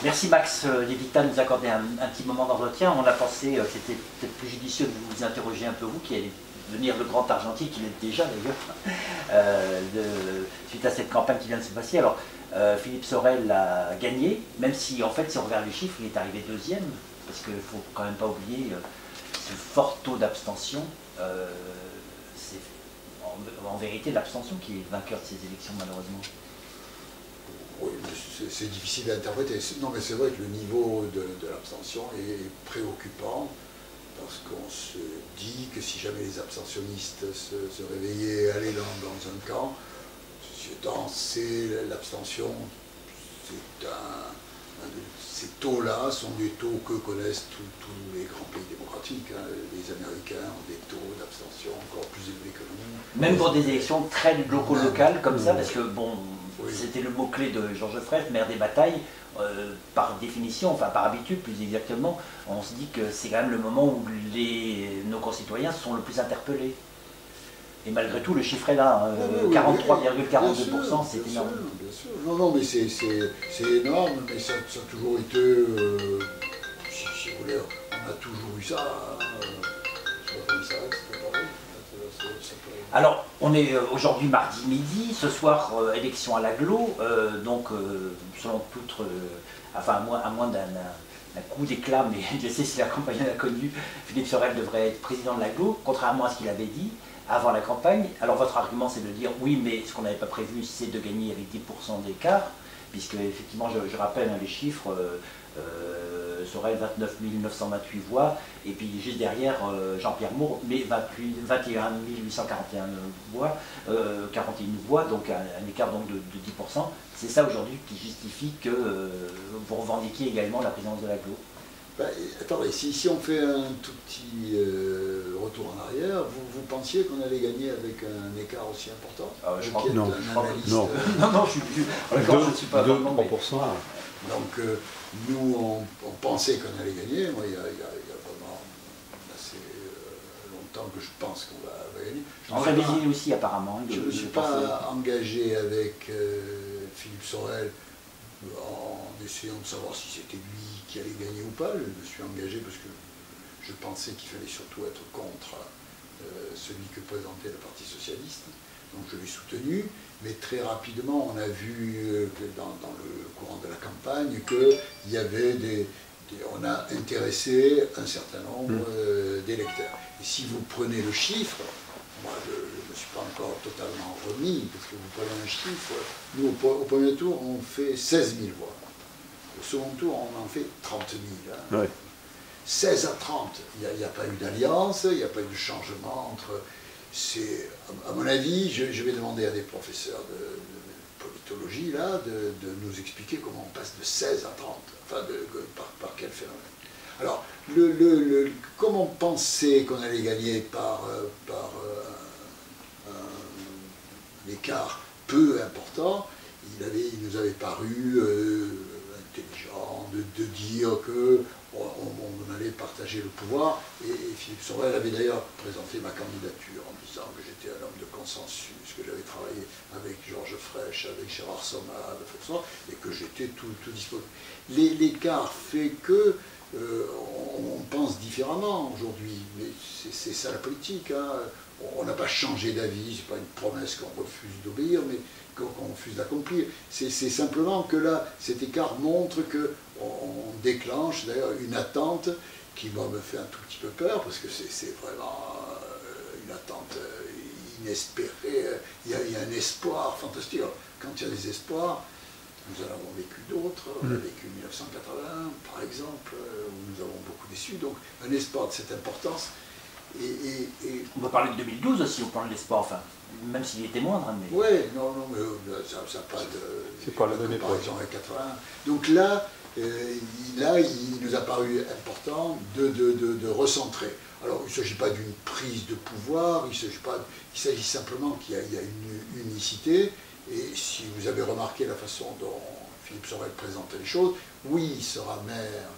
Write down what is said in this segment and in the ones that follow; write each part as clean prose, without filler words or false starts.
Merci Max Lévita de nous accorder un petit moment d'entretien. On a pensé que c'était peut-être plus judicieux de vous interroger un peu vous, qui allez devenir le grand argentier, qu'il est déjà d'ailleurs, suite à cette campagne qui vient de se passer. Alors, Philippe Sorel a gagné, même si en fait, si on regarde les chiffres, il est arrivé deuxième, parce qu'il ne faut quand même pas oublier ce fort taux d'abstention. C'est en vérité l'abstention qui est vainqueur de ces élections, malheureusement. Oui, c'est difficile à interpréter. Non, mais c'est vrai que le niveau de l'abstention est préoccupant, parce qu'on se dit que si jamais les abstentionnistes se réveillaient et allaient dans un camp, ceci étant, c'est l'abstention, ces taux-là sont des taux que connaissent tous les grands pays démocratiques. Hein. Les Américains ont des taux d'abstention encore plus élevés que nous. Même pour des élections très locales comme ça, parce que bon, oui. C'était le mot-clé de Georges Frêche, maire des batailles. Par définition, enfin par habitude plus exactement, on se dit que c'est quand même le moment où nos concitoyens sont le plus interpellés. Et malgré tout, le chiffre est là, 43,42%, c'est énorme. Bien sûr. Non, mais c'est énorme, mais ça a toujours été, si vous voulez, on a toujours eu ça. Comme ça, c'est pareil. Alors, on est aujourd'hui mardi midi, ce soir, élection à l'agglo, donc selon toute, enfin à moins d'un coup d'éclat, mais je sais si la campagne l'a connu, Philippe Sorel devrait être président de l'agglo, contrairement à ce qu'il avait dit avant la campagne. Alors votre argument c'est de dire oui, mais ce qu'on n'avait pas prévu c'est de gagner avec 10% d'écart, puisque effectivement je rappelle les chiffres, Sorel 29 928 voix, et puis juste derrière Jean-Pierre Moore, mais 21 841 voix, 41 voix, donc un écart donc de 10%. C'est ça aujourd'hui qui justifie que vous revendiquiez également la présidence de l'agglo. Ben, attendez, si on fait un tout petit retour en arrière, vous pensiez qu'on allait gagner avec un écart aussi important? Je crois que non. Non, je ne suis pas 2-3%. Donc nous, on pensait qu'on allait gagner. Moi, il y a vraiment assez longtemps que je pense qu'on va gagner. En Révésil aussi, apparemment. Je ne me suis pas engagé avec Philippe Sorel en essayant de savoir si c'était lui qui allait gagner ou pas. Je me suis engagé parce que je pensais qu'il fallait surtout être contre celui que présentait le Parti Socialiste. Donc je l'ai soutenu, mais très rapidement on a vu dans le courant de la campagne qu'il y avait on a intéressé un certain nombre d'électeurs. Et si vous prenez le chiffre, moi je ne me suis pas encore totalement remis, parce que vous prenez un chiffre, nous au premier tour on fait 16 000 voix. Au second tour, on en fait 30 000. Hein. Ouais. 16 à 30, il n'y a pas eu d'alliance, il n'y a pas eu de changement entre... À mon avis, je vais demander à des professeurs de politologie là, de nous expliquer comment on passe de 16 à 30, enfin par quel phénomène. Alors, comme on pensait qu'on allait gagner par un écart peu important, il nous avait paru intelligent de dire que on allait partager le pouvoir, et Philippe Sorel avait d'ailleurs présenté ma candidature en disant que j'étais un homme de consensus, que j'avais travaillé avec Georges Frêche, avec Gérard Somad, et que j'étais tout disponible. L'écart fait que on pense différemment aujourd'hui, mais c'est ça la politique. Hein. On n'a pas changé d'avis, c'est pas une promesse qu'on refuse d'obéir, mais qu'on refuse d'accomplir. C'est simplement que là, cet écart montre qu'on déclenche d'ailleurs une attente qui, moi, me fait un tout petit peu peur, parce que c'est vraiment une attente inespérée. Il y a un espoir fantastique. Alors, quand il y a des espoirs, nous en avons vécu d'autres. On a vécu 1980, par exemple, où nous avons beaucoup déçu. Donc, un espoir de cette importance. On va parler de 2012 aussi, au plan de l'espoir, enfin, même s'il était moindre. Hein, mais... Oui, non, mais ça n'a pas de... C'est pas la même époque. Avec 81. Donc là, il nous a paru important de recentrer. Alors, il ne s'agit pas d'une prise de pouvoir, il s'agit simplement qu'il y a une unicité. Et si vous avez remarqué la façon dont Philippe Sorel présentait les choses, oui, il sera maire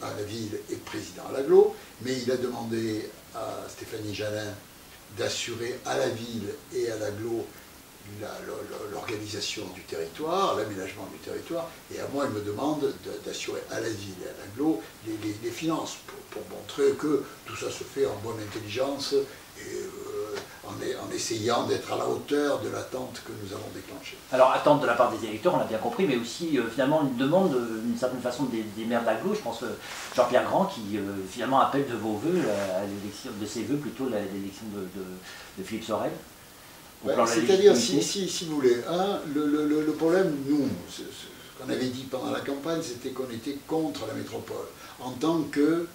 à la ville et président à l'agglo, mais il a demandé à Stéphanie Jalin d'assurer à la ville et à l'agglo l'organisation l'organisation du territoire, l'aménagement du territoire, et à moi, il me demande d'assurer à la ville et à l'agglo les finances, pour montrer que tout ça se fait en bonne intelligence, et en essayant d'être à la hauteur de l'attente que nous avons déclenchée. Alors, attente de la part des électeurs, on l'a bien compris, mais aussi finalement une demande, d'une certaine façon, des maires d'agglo. Je pense Jean-Pierre Grand qui finalement appelle de vos voeux, à l'élection, de ses voeux plutôt, l'élection de Philippe Sorel. C'est-à-dire, si vous voulez, le problème, nous, ce qu'on avait dit pendant la campagne, c'était qu'on était contre la métropole, en tant que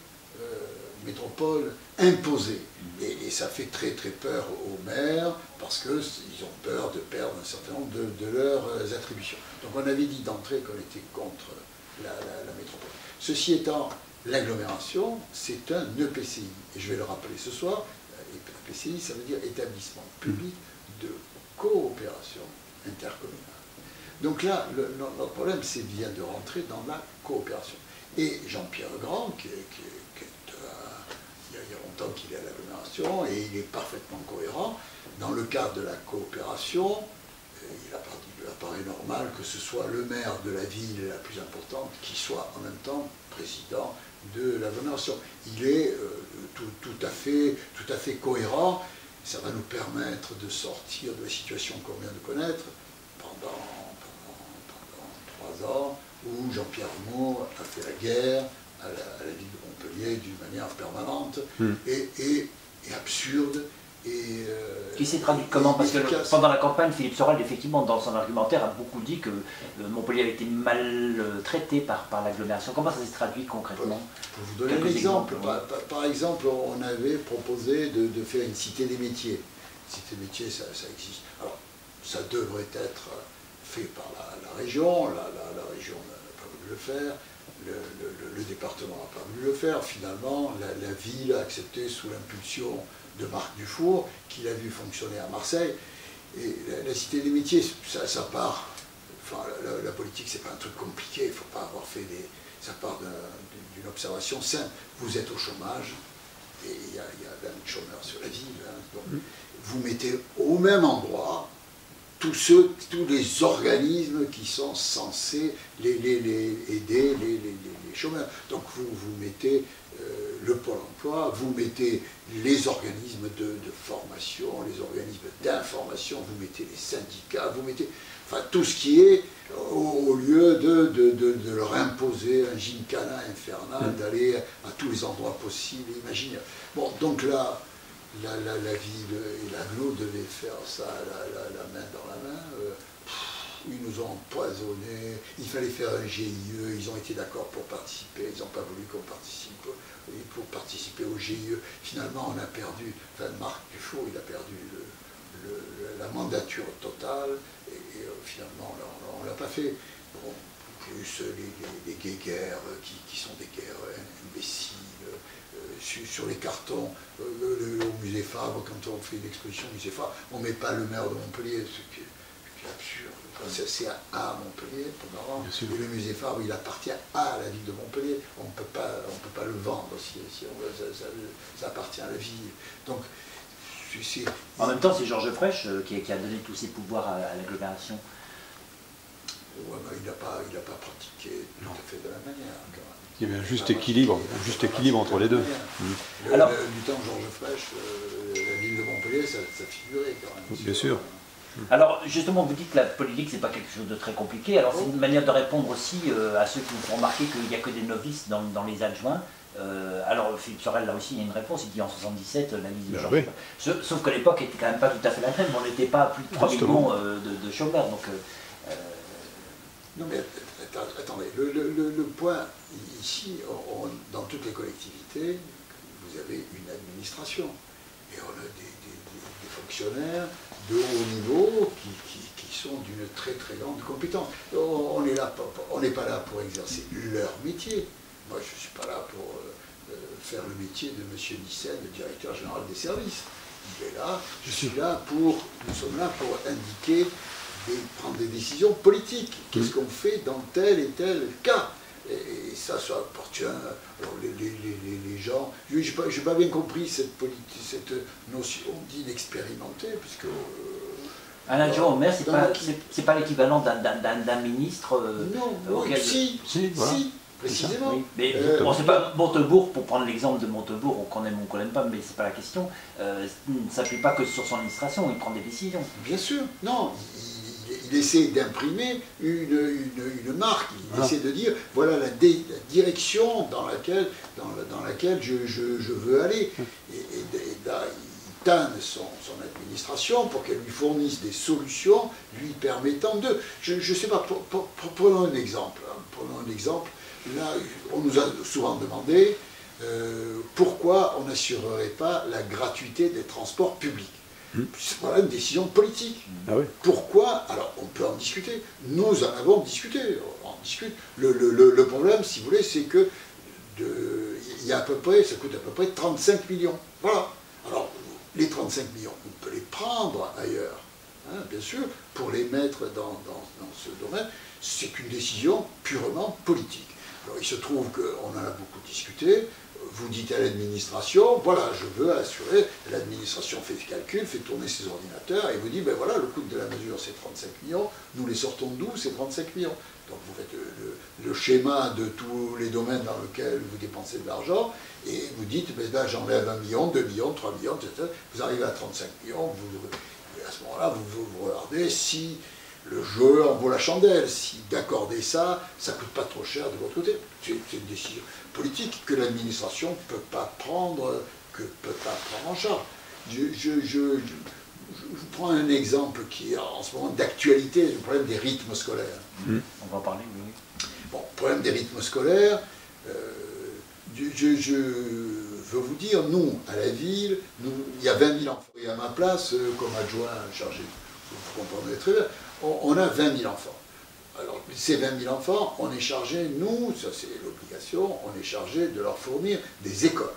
métropole imposée. Et ça fait très très peur aux maires, parce qu'ils ont peur de perdre un certain nombre de leurs attributions. Donc on avait dit d'entrée qu'on était contre la métropole. Ceci étant, l'agglomération, c'est un EPCI. Et je vais le rappeler ce soir, EPCI, ça veut dire établissement public de coopération intercommunale. Donc là, notre problème, c'est bien de rentrer dans la coopération. Et Jean-Pierre Grand, il y a longtemps qu'il est à l'agglomération, et il est parfaitement cohérent, dans le cadre de la coopération, il apparaît normal que ce soit le maire de la ville la plus importante qui soit en même temps président de l'agglomération. Il est tout à fait cohérent. Ça va nous permettre de sortir de la situation qu'on vient de connaître pendant 3 ans, où Jean-Pierre Moore a fait la guerre à la ville de Montpellier d'une manière permanente et absurde. Qui s'est traduit comment? Parce que pendant la campagne, Philippe Sorel, effectivement, dans son argumentaire, a beaucoup dit que Montpellier avait été mal traité par l'agglomération. Comment ça s'est traduit concrètement? Pour vous donner un exemple, par exemple, on avait proposé de faire une cité des métiers. Cité des métiers, ça existe. Alors, ça devrait être fait par la région. La région n'a pas voulu le faire. Le département n'a pas voulu le faire. Finalement, la ville a accepté sous l'impulsion de Marc Dufour, qu'il a vu fonctionner à Marseille. Et la cité des métiers, ça part, enfin la politique, c'est pas un truc compliqué, il ne faut pas avoir fait ça part d'une observation simple. Vous êtes au chômage, et il y a 20 chômeurs sur la ville, hein, donc vous mettez au même endroit tous les organismes qui sont censés aider les chômeurs. Donc vous mettez le Pôle emploi, vous mettez les organismes de formation, les organismes d'information, vous mettez les syndicats, vous mettez enfin tout ce qui est, au lieu de leur imposer un gymkhana infernal, d'aller à tous les endroits possibles et imaginables. Bon, donc là, la ville et l'agglo devaient faire ça la main dans la main. Ils nous ont empoisonnés, il fallait faire un GIE, ils ont été d'accord pour participer, ils n'ont pas voulu qu'on participe pour participer au GIE. Finalement, on a perdu, enfin Marc Dufour, il a perdu la mandature totale, et finalement, on ne l'a pas fait. Bon, plus les guéguerres qui sont des guerres imbéciles, sur les cartons, au musée Fabre, quand on fait une exposition au musée Fabre, on ne met pas le maire de Montpellier, ce qui est absurde. C'est à Montpellier, et le musée Fabre, il appartient à la ville de Montpellier. On ne peut pas le vendre si on veut, ça appartient à la ville. Donc, en même temps, c'est Georges Frêche qui a donné tous ses pouvoirs à l'agglomération. Ouais, mais il n'a pas pratiqué tout à fait de la manière. Quand même. Il y avait un juste équilibre entre les deux. Alors, du temps Georges Frêche, la ville de Montpellier, ça figurait quand même. Bien sûr. Alors, justement, vous dites que la politique, c'est pas quelque chose de très compliqué. Alors, c'est une manière de répondre aussi à ceux qui vous font remarquer qu'il n'y a que des novices dans les adjoints. Alors, Philippe Sorel, là aussi, il y a une réponse. Il dit en 77, la liste de Georges. Oui. Sauf que l'époque n'était quand même pas tout à fait la même. On n'était pas à plus de 3 millions de chômeurs. Donc, non, mais attendez, le point, ici, dans toutes les collectivités, vous avez une administration. Et on a des fonctionnaires de haut niveau qui sont d'une très très grande compétence. On n'est pas là pour exercer leur métier. Moi, je ne suis pas là pour faire le métier de M. Nissen, le directeur général des services. Il est là, nous sommes là pour indiquer, prendre des décisions politiques. Qu'est-ce qu'on fait dans tel et tel cas? Et ça appartient. Alors les gens. Je n'ai pas bien compris cette notion d'inexpérimenté, puisque Un adjoint au maire, Dans c'est pas l'équivalent d'un ministre Non, auquel... si, voilà. si, précisément. Oui, mais bon, c'est pas Montebourg, pour prendre l'exemple de Montebourg, qu'on aime ou qu'on n'aime pas, mais c'est pas la question. Ne s'appuie pas que sur son administration, il prend des décisions. Bien sûr, non. Il essaie d'imprimer une marque, il essaie de dire voilà la direction dans laquelle je veux aller. Et là, il tanne son administration pour qu'elle lui fournisse des solutions lui permettant de... Je ne sais pas, prenons un exemple. Hein, prenons un exemple. Là, on nous a souvent demandé pourquoi on n'assurerait pas la gratuité des transports publics. Voilà une décision politique. Ah oui. Pourquoi? Alors, on peut en discuter. Nous en avons discuté. On en discute. Le problème, si vous voulez, c'est que il y a ça coûte à peu près 35 millions. Voilà. Alors, les 35 millions, on peut les prendre ailleurs, hein, bien sûr, pour les mettre dans ce domaine. C'est une décision purement politique. Alors, il se trouve qu'on en a beaucoup discuté. Vous dites à l'administration, voilà, je veux assurer, l'administration fait le calcul, fait tourner ses ordinateurs, et vous dit, ben voilà, le coût de la mesure c'est 35 millions, nous les sortons d'où? C'est 35 millions. Donc vous faites le schéma de tous les domaines dans lesquels vous dépensez de l'argent, et vous dites, ben là j'enlève 1 million, 2 millions, 3 millions, etc. Vous arrivez à 35 millions, à ce moment-là, vous regardez si le jeu en vaut la chandelle, si d'accorder ça, ça ne coûte pas trop cher de votre côté. C'est une décision politique que l'administration ne peut pas prendre, en charge. Je vous prends un exemple qui est en ce moment d'actualité, le problème des rythmes scolaires. On va en parler, oui. Bon, problème des rythmes scolaires, je veux vous dire, nous, à la ville, il y a 20 000 enfants. Et à ma place, comme adjoint chargé, vous comprenez très bien, on a 20 000 enfants. Alors, ces 20 000 enfants, on est chargé, nous, ça c'est l'obligation, on est chargé de leur fournir des écoles.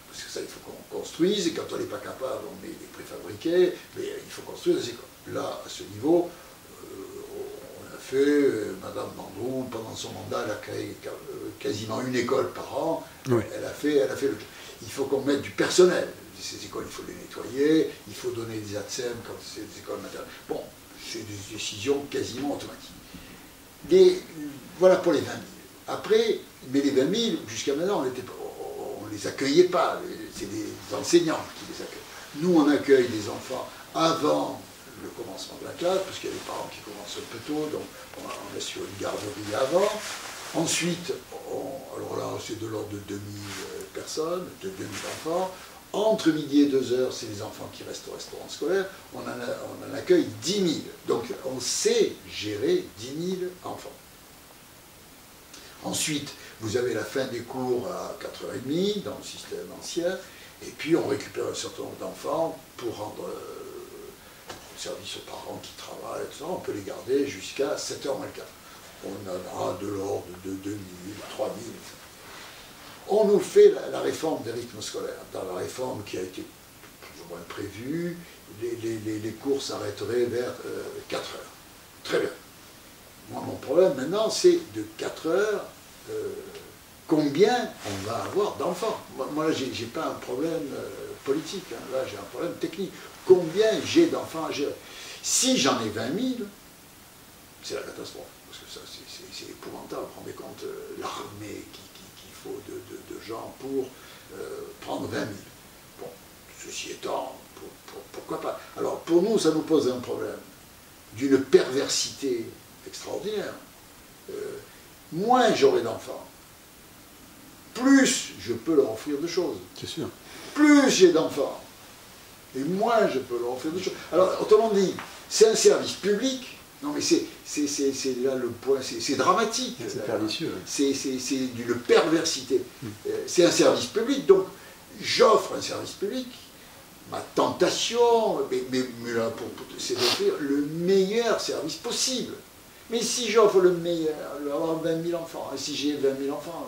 Parce que ça, il faut qu'on construise, et quand on n'est pas capable, on met des préfabriqués, mais il faut construire des écoles. Là, à ce niveau, on a fait, Madame Mandrou, pendant son mandat, elle a créé quasiment une école par an. Oui. Elle a fait le job. Il faut qu'on mette du personnel. Ces écoles, il faut les nettoyer, il faut donner des ATSEM quand c'est des écoles maternelles. Bon, c'est des décisions quasiment automatiques. Voilà pour les 20 000. Après, mais les 20 000, jusqu'à maintenant, on ne les accueillait pas. C'est des enseignants qui les accueillent. Nous, on accueille des enfants avant le commencement de la classe, parce qu'il y a des parents qui commencent un peu tôt, donc on assure une garderie avant. Ensuite, alors là, c'est de l'ordre de 2000 personnes, de 2000 enfants. Entre midi et 2 heures, c'est les enfants qui restent au restaurant scolaire. On en accueille 10 000. Donc, on sait gérer 10 000 enfants. Ensuite, vous avez la fin des cours à 4h30 dans le système ancien. Et puis, on récupère un certain nombre d'enfants pour rendre service aux parents qui travaillent, etc. On peut les garder jusqu'à 7h moins le quart. On en a de l'ordre de 2 000, 3 000, etc. On nous fait la réforme des rythmes scolaires. Dans la réforme qui a été plus ou moins prévue, les cours s'arrêteraient vers 4 heures. Très bien. Moi, mon problème maintenant, c'est de 4 heures, combien on va avoir d'enfants. Moi, là, je n'ai pas un problème politique, hein. Là, j'ai un problème technique. Combien j'ai d'enfants à gérer? Si j'en ai 20 000, c'est la catastrophe. Parce que ça, c'est épouvantable. Vous rendez compte, l'armée qu'il faut de gens pour prendre 20 000. Bon, ceci étant, pourquoi pas? Alors, pour nous, ça nous pose un problème d'une perversité extraordinaire. Moins j'aurai d'enfants, plus je peux leur offrir de choses. C'est sûr. Plus j'ai d'enfants, et moins je peux leur offrir de choses. Alors, autrement dit, c'est un service public. Non, mais c'est là le point, c'est dramatique. C'est pernicieux. C'est d'une perversité. C'est un service public, donc j'offre un service public. Ma tentation, c'est d'offrir le meilleur service possible. Mais si j'offre le meilleur, avoir 20 000 enfants, et si j'ai 20 000 enfants,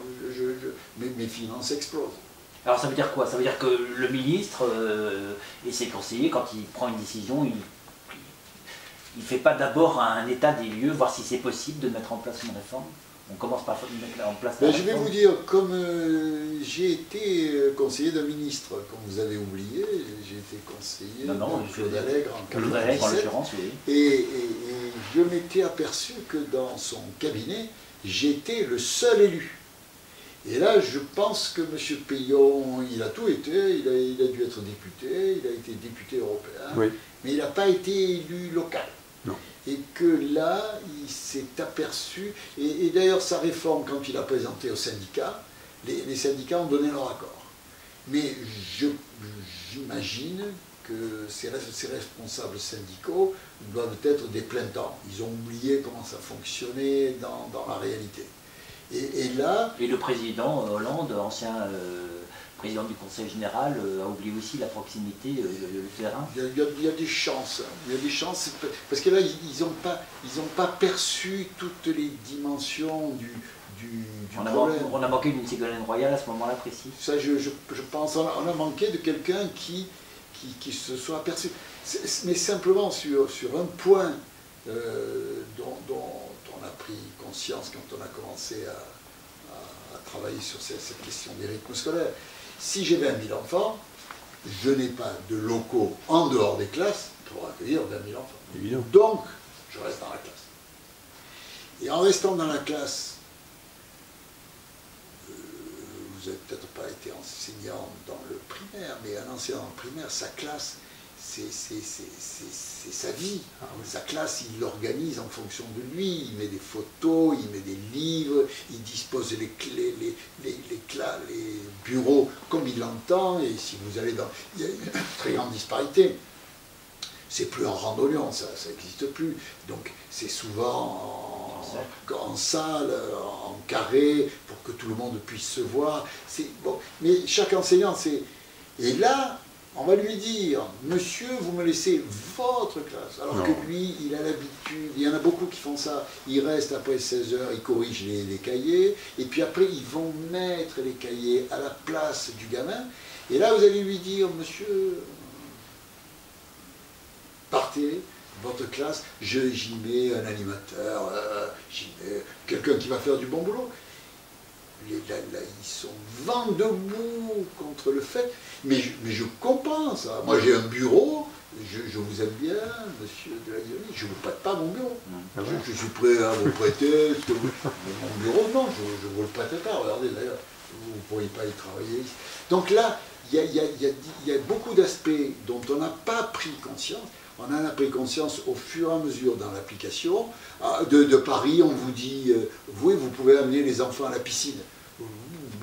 mes finances explosent. Alors ça veut dire quoi? Ça veut dire que le ministre et ses conseillers, quand il prend une décision, il ne fait pas d'abord un état des lieux, voir si c'est possible de mettre en place une réforme? On commence par mettre en place. Ben, je vais vous dire, comme j'ai été conseiller d'un ministre, comme vous avez oublié, j'ai été conseiller de Claude Allègre en 1997, en l'occurrence, oui. Et je m'étais aperçu que dans son cabinet, j'étais le seul élu. Et là, je pense que M. Peillon, il a tout été, il a dû être député, il a été député européen, Oui. mais il n'a pas été élu local. Non. Et que là, il s'est aperçu, et d'ailleurs sa réforme, quand il a présenté aux syndicats, les syndicats ont donné leur accord. Mais j'imagine que ces responsables syndicaux doivent être des pleins temps. Ils ont oublié comment ça fonctionnait dans la réalité. Et là... Et le président Hollande, ancien président du Conseil général, a oublié aussi la proximité, le terrain. Il y a des chances. Il y a des chances, parce que là, ils n'ont pas perçu toutes les dimensions du problème. On a manqué d'une Ségolène Royal à ce moment-là précis. Ça, je pense, on a manqué de quelqu'un qui se soit aperçu. Mais simplement sur un point dont on a pris conscience quand on a commencé à travailler sur cette question des rythmes scolaires. Si j'ai 20 000 enfants, je n'ai pas de locaux en dehors des classes pour accueillir 20 000 enfants. Évidemment. Donc, je reste dans la classe. Et en restant dans la classe, vous n'avez peut-être pas été enseignant dans le primaire, mais un enseignant en primaire, sa classe, c'est sa vie. Sa classe, il l'organise en fonction de lui. Il met des photos, il met des livres, il dispose les clés, les bureaux comme il l'entend. Et si vous allez dans... Il y a une très grande disparité. C'est plus en randonnion, ça n'existe plus. Donc c'est souvent en salle, en carré, pour que tout le monde puisse se voir. Bon. Mais chaque enseignant, c'est... Et là, on va lui dire, monsieur, vous me laissez votre classe. Alors que lui, il a l'habitude, il y en a beaucoup qui font ça, ils restent après 16 heures, ils corrigent les cahiers, et puis après, ils vont mettre les cahiers à la place du gamin. Et là, vous allez lui dire, monsieur, partez, votre classe, j'y mets un animateur, j'y mets quelqu'un qui va faire du bon boulot. Là, ils sont vent debout contre le fait, mais je comprends ça. Moi j'ai un bureau, je vous aime bien, monsieur de la Guillaume, je ne vous prête pas mon bureau. Je suis prêt à vous prêter mon bureau, non, je ne vous le prête pas, regardez d'ailleurs, vous ne pourriez pas y travailler. Donc là, il y a beaucoup d'aspects dont on n'a pas pris conscience. On en a pris conscience au fur et à mesure dans l'application. De Paris, on vous dit, vous pouvez amener les enfants à la piscine.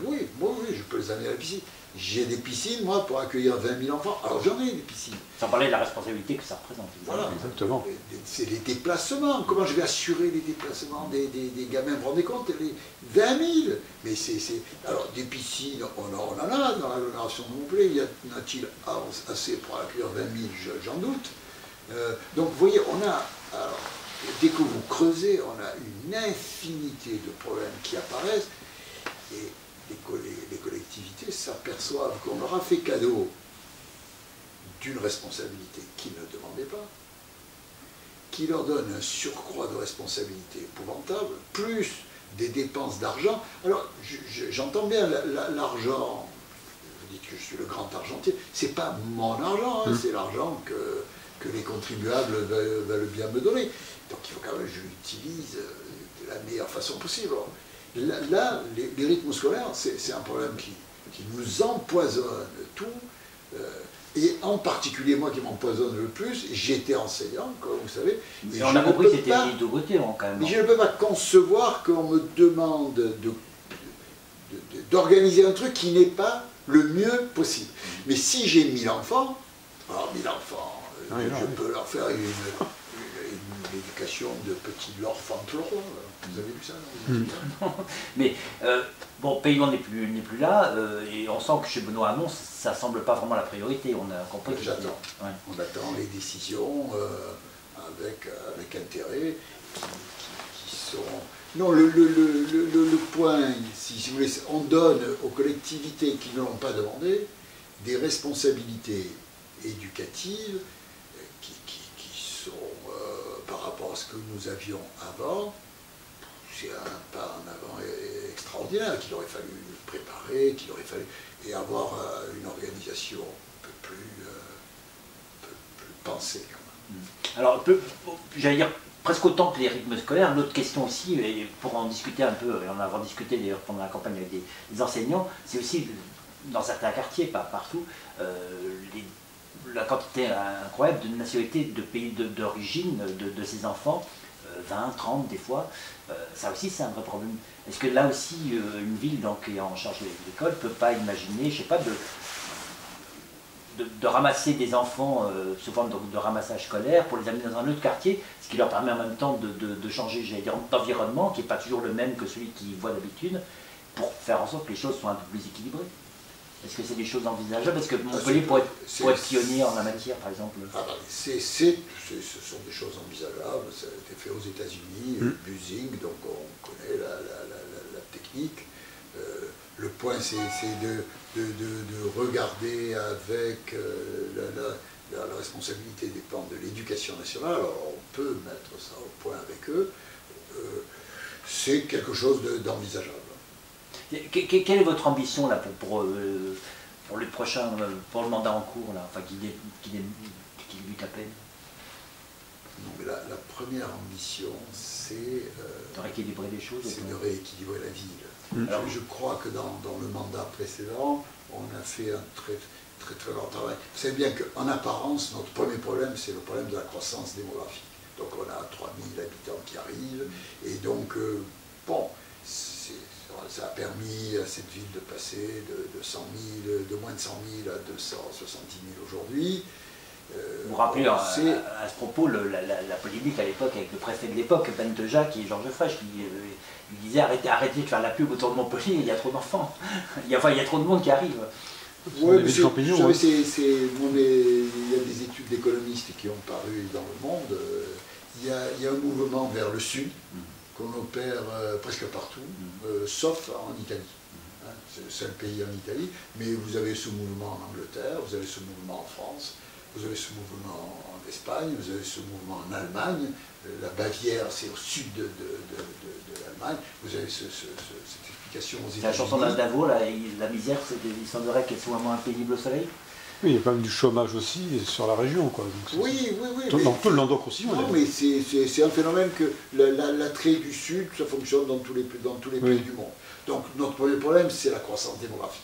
Oui, je peux les amener à la piscine. J'ai des piscines, moi, pour accueillir 20 000 enfants. Alors j'en ai des piscines. Sans parler de la responsabilité que ça représente. Voilà. Exactement. C'est les déplacements. Comment je vais assurer les déplacements des gamins? Vous vous rendez compte? Les 20 000. Mais alors, des piscines, on en a dans l'agglomération de Montpellier. Y en a-t-il assez pour accueillir 20 000? J'en doute. Donc vous voyez, alors, dès que vous creusez, on a une infinité de problèmes qui apparaissent, et les collectivités s'aperçoivent qu'on leur a fait cadeau d'une responsabilité qu'ils ne demandaient pas, qui leur donne un surcroît de responsabilité épouvantable, plus des dépenses d'argent. Alors, j'entends bien l'argent, vous dites que je suis le grand argentier, c'est pas mon argent, c'est l'argent que les contribuables veulent bien me donner. Donc il faut quand même que je l'utilise de la meilleure façon possible. Là, les rythmes scolaires, c'est un problème qui nous empoisonne tout. Et en particulier, moi qui m'empoisonne le plus, j'étais enseignant, comme vous savez. Et on a compris que c'était de côté, quand même. Mais je ne peux pas concevoir qu'on me demande d'organiser un truc qui n'est pas le mieux possible. Mais si j'ai 1000 enfants, alors 1000 enfants, je peux leur faire une éducation de petit l'enfant de Laurent. Vous avez vu ça, non? Mais bon, Peillon n'est plus là, et on sent que chez Benoît Hamon, ça ne semble pas vraiment la priorité. On a compris que j'attends. Ouais. On attend les décisions avec intérêt qui sont... Non, le point, si vous voulez, on donne aux collectivités qui ne l'ont pas demandé des responsabilités éducatives qui sont, par rapport à ce que nous avions avant, c'est un pas en avant extraordinaire qu'il aurait fallu préparer, qu'il aurait fallu et avoir une organisation un peu plus pensée quand même. Alors, j'allais dire presque autant que les rythmes scolaires, l'autre question aussi, et pour en discuter un peu, et en avoir discuté d'ailleurs pendant la campagne avec des enseignants, c'est aussi dans certains quartiers, pas partout, la quantité incroyable de nationalités de pays d'origine de ces enfants, 20, 30 des fois, ça aussi c'est un vrai problème. Est-ce que là aussi une ville donc, qui est en charge de l'école ne peut pas imaginer, je sais pas, de ramasser des enfants sous forme de ramassage scolaire pour les amener dans un autre quartier, ce qui leur permet en même temps de changer, j'allais dire, d'environnement qui n'est pas toujours le même que celui qu'ils voient d'habitude, pour faire en sorte que les choses soient un peu plus équilibrées. Est-ce que c'est des choses envisageables? Parce que Montpellier pourrait être pionnier en la matière, par exemple. Ce sont des choses envisageables. Ça a été fait aux États-Unis, Busing, donc on connaît la technique. Le point, c'est de regarder avec la responsabilité dépend de l'éducation nationale. Alors on peut mettre ça au point avec eux. C'est quelque chose d'envisageable. Quelle est votre ambition là, pour le prochain, pour le mandat en cours, là, enfin, qui débute à peine? Donc, la première ambition, c'est de rééquilibrer les choses. C'est de rééquilibrer la ville. Alors, je crois que dans le mandat précédent, on a fait un très grand travail. Vous savez bien qu'en apparence, notre premier problème, c'est le problème de la croissance démographique. Donc on a 3000 habitants qui arrivent, et donc, bon, ça a permis à cette ville de passer de moins de 100 000 à 270 000 aujourd'hui. Vous vous rappelez à ce propos la polémique à l'époque avec le préfet de l'époque, Bente Jacques et Georges Frêche, qui lui disait arrêtez de faire la pub autour de Montpellier, il y a trop d'enfants, il y a trop de monde qui arrive. Oui, mais il y a des études d'économistes qui ont paru dans le monde. Il y a un mouvement vers le sud qu'on opère presque partout, sauf en Italie. Hein, c'est le seul pays en Italie, mais vous avez ce mouvement en Angleterre, vous avez ce mouvement en France, vous avez ce mouvement en Espagne, vous avez ce mouvement en Allemagne, la Bavière c'est au sud de l'Allemagne, vous avez cette explication aux États-Unis. C'est la chanson d'Aznavour, la misère, il semblerait qu'elle soit moins pénible au soleil. Oui, il y a quand même du chômage aussi sur la région, quoi. Donc oui. Dans tout le Languedoc-Roussillon. Non, mais c'est un phénomène que l'attrait du Sud, ça fonctionne dans tous les pays du monde. Donc notre premier problème, c'est la croissance démographique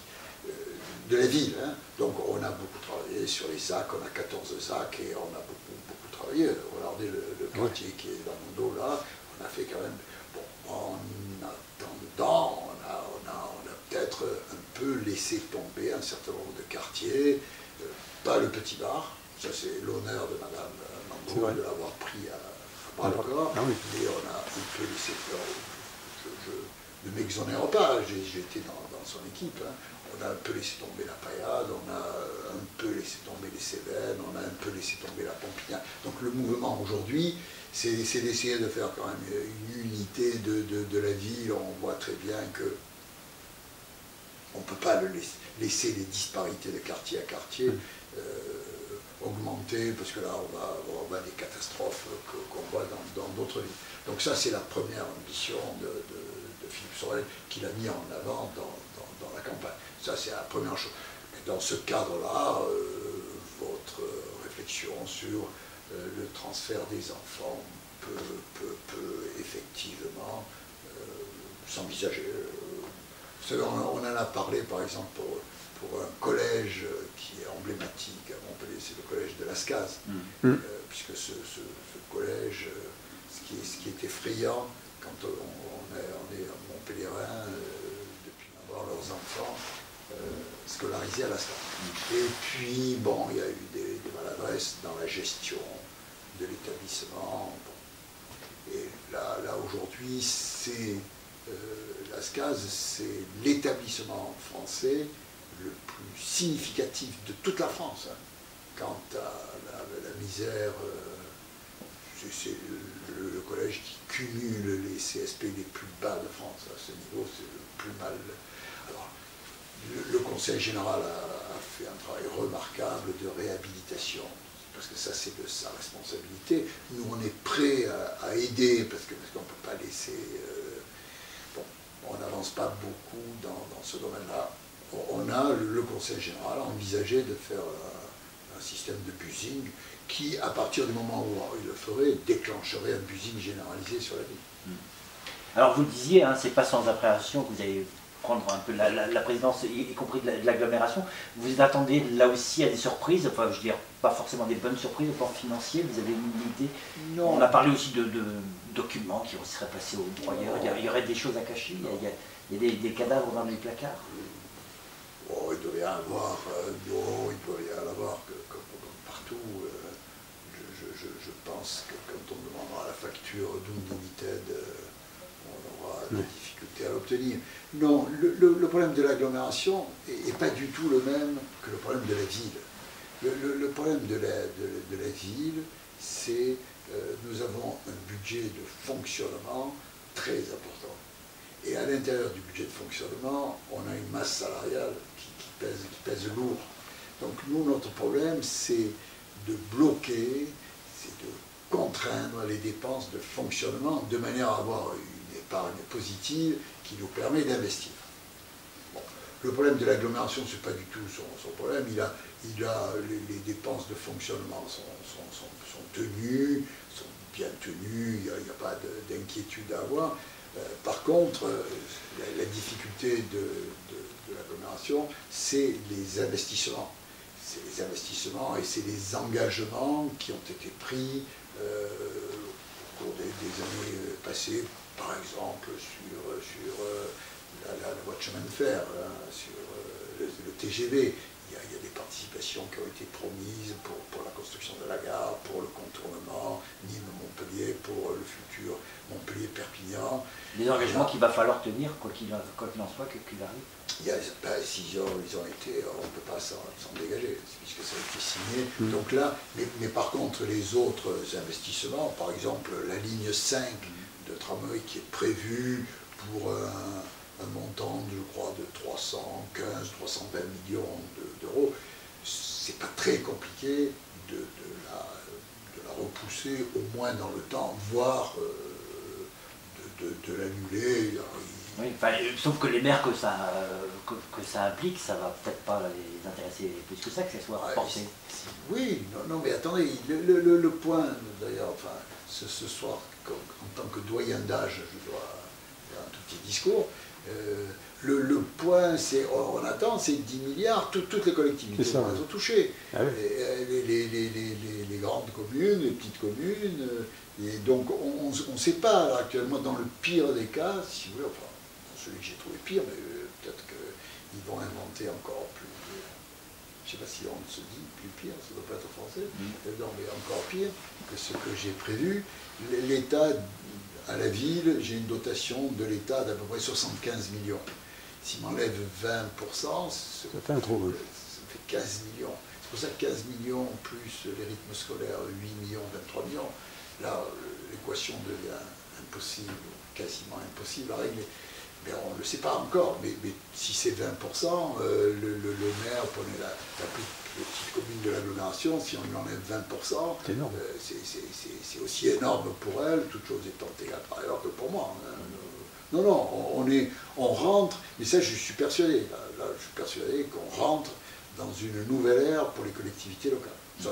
de la ville. Hein. Donc on a beaucoup travaillé sur les ZAC, on a 14 ZAC et on a beaucoup travaillé. Regardez le quartier qui est dans mon dos là, on a fait quand même, bon, en attendant, on a peut-être un peu laissé tomber un certain nombre de quartiers. Pas le petit bar, ça c'est l'honneur de Madame Mambo de l'avoir pris à bras le corps, mais on a un peu laissé faire, je ne m'exonère pas, j'étais dans son équipe, hein. On a un peu laissé tomber la Paillade, on a un peu laissé tomber les Cévennes, on a un peu laissé tomber la Pompignan. Donc le mouvement aujourd'hui, c'est d'essayer de faire quand même une unité de la ville. On voit très bien que on ne peut pas laisser les disparités de quartier à quartier augmenter, parce que là, on va des catastrophes qu'on voit dans d'autres villes. Donc ça, c'est la première ambition de Philippe Sorel qu'il a mis en avant dans la campagne. Ça, c'est la première chose. Mais dans ce cadre-là, votre réflexion sur le transfert des enfants peut effectivement s'envisager. Vous savez, on en a parlé, par exemple, pour un collège qui est emblématique à Montpellier, c'est le collège de Lascaz, puisque ce collège, ce qui est effrayant quand on est Montpellierin, depuis avoir leurs enfants scolarisés à Lascaz. Et puis, bon, il y a eu des maladresses dans la gestion de l'établissement. Bon. Et là aujourd'hui, c'est Lascaz, c'est l'établissement français le plus significatif de toute la France. Hein. Quant à la misère, c'est le collège qui cumule les CSP les plus bas de France. À ce niveau, c'est le plus mal. Alors, le Conseil général a fait un travail remarquable de réhabilitation, parce que ça, c'est de sa responsabilité. Nous, on est prêts à aider, parce qu'on ne peut pas laisser n'avance pas beaucoup dans ce domaine-là. On a, le Conseil général a envisagé de faire un système de busing qui, à partir du moment où il le ferait, déclencherait un busing généralisé sur la ville. Alors vous le disiez, hein, c'est pas sans appréhension que vous allez prendre un peu la présidence, y compris de l'agglomération. Vous attendez là aussi à des surprises, enfin je veux dire, pas forcément des bonnes surprises au plan financier, vous avez une idée? Non. On a parlé aussi de documents qui seraient passés au broyeur, il y aurait des choses à cacher, il y a des cadavres dans les placards. Oh, il doit y en avoir, non, il doit y en avoir comme partout. Je pense que quand on demandera la facture d'Unlimited, on aura des difficultés à l'obtenir. Non, le problème de l'agglomération n'est pas du tout le même que le problème de la ville. Le problème de la ville, c'est nous avons un budget de fonctionnement très important. Et à l'intérieur du budget de fonctionnement, on a une masse salariale qui pèse lourd. Donc nous, notre problème, c'est de bloquer, c'est de contraindre les dépenses de fonctionnement de manière à avoir une épargne positive qui nous permet d'investir. Bon. Le problème de l'agglomération, ce n'est pas du tout son problème. Les dépenses de fonctionnement sont tenues, sont bien tenues, il n'y a pas d'inquiétude à avoir. Par contre, la difficulté de l'agglomération, c'est les investissements. C'est les investissements et c'est les engagements qui ont été pris au cours des années passées, par exemple sur la voie de chemin de fer, sur le TGV. Il y a des participations qui ont été promises pour la construction de la gare, pour le contournement Nîmes-Montpellier, pour le futur Montpellier-Perpignan. Des engagements qu'il va falloir tenir, quoi qu'il en soit, quoi qu'il arrive. Ils ont été, on ne peut pas s'en dégager, puisque ça a été signé. Donc là, mais par contre, les autres investissements, par exemple la ligne 5 de tramway qui est prévue pour un montant, je crois, de 320 millions d'euros, c'est pas très compliqué de la repousser, au moins dans le temps, voire de l'annuler. Oui, sauf que les maires que ça implique, ça va peut-être pas les intéresser plus que ça, que ça soit reporté. Oui, non, mais attendez, le point, d'ailleurs, enfin, ce soir, en tant que doyen d'âge, je dois faire un tout petit discours. Le point, c'est, on attend, c'est 10 milliards, toutes les collectivités vont être touchées. Ah oui. Les grandes communes, les petites communes, et donc on ne sait pas actuellement, dans le pire des cas, si vous voulez, enfin, celui que j'ai trouvé pire, mais peut-être qu'ils vont inventer encore plus, je ne sais pas si on se dit plus pire, ça ne doit pas être français, non, mais encore pire que ce que j'ai prévu. L'État, à la ville, j'ai une dotation de l'État d'à peu près 75 millions. S'il m'enlève 20%, ça fait 15 millions. C'est pour ça que 15 millions plus les rythmes scolaires, 8 millions, 23 millions, là, l'équation devient impossible, quasiment impossible à régler. Mais on ne le sait pas encore, mais si c'est 20%, le maire prenait la plus petite commune de l'agglomération, si on lui enlève 20%, c'est aussi énorme pour elle, toute chose étant égale par ailleurs que pour moi. Non, on rentre, mais ça je suis persuadé, là je suis persuadé qu'on rentre dans une nouvelle ère pour les collectivités locales. Ça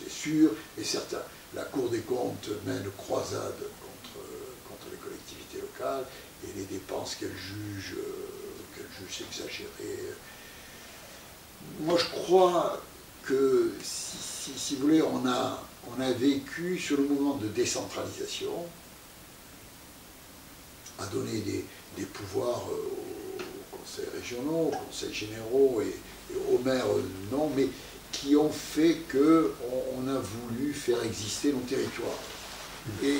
c'est sûr et certain. La Cour des comptes mène croisade contre les collectivités locales et les dépenses qu'elle juge exagérées. Moi je crois que si vous voulez, on a vécu sur le mouvement de décentralisation, à donner des pouvoirs aux conseils régionaux, aux conseils généraux et aux maires, non, mais qui ont fait qu'on a voulu faire exister nos territoires. Et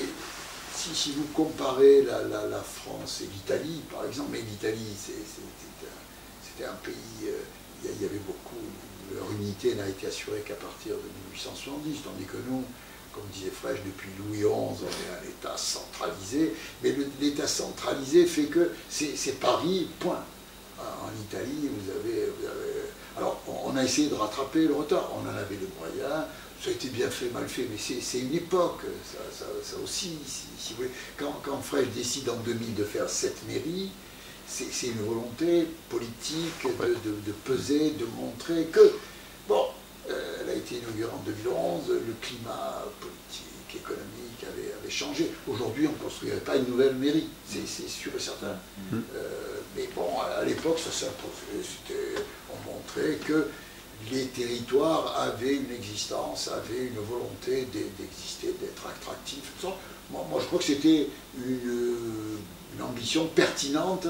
si vous comparez la France et l'Italie, par exemple, mais l'Italie, c'était un pays, il y avait beaucoup, leur unité n'a été assurée qu'à partir de 1870, tandis que nous, comme disait Frege, depuis Louis XI, on est un État centralisé, mais l'État centralisé fait que c'est Paris, point. En Italie, vous avez... Alors, on a essayé de rattraper le retard, on en avait les moyens, ça a été bien fait, mal fait, mais c'est une époque, ça aussi, si vous voulez. Quand Frege décide en 2000 de faire cette mairie, c'est une volonté politique de peser, de montrer que, bon, elle a été inaugurée en 2011, le climat politique, économique avait changé. Aujourd'hui, on ne construirait pas une nouvelle mairie, c'est sûr et certain. Mais bon, à l'époque, ça s'imposait. On montrait que les territoires avaient une existence, avaient une volonté d'exister, d'être attractifs, tout ça. Moi, je crois que c'était une ambition pertinente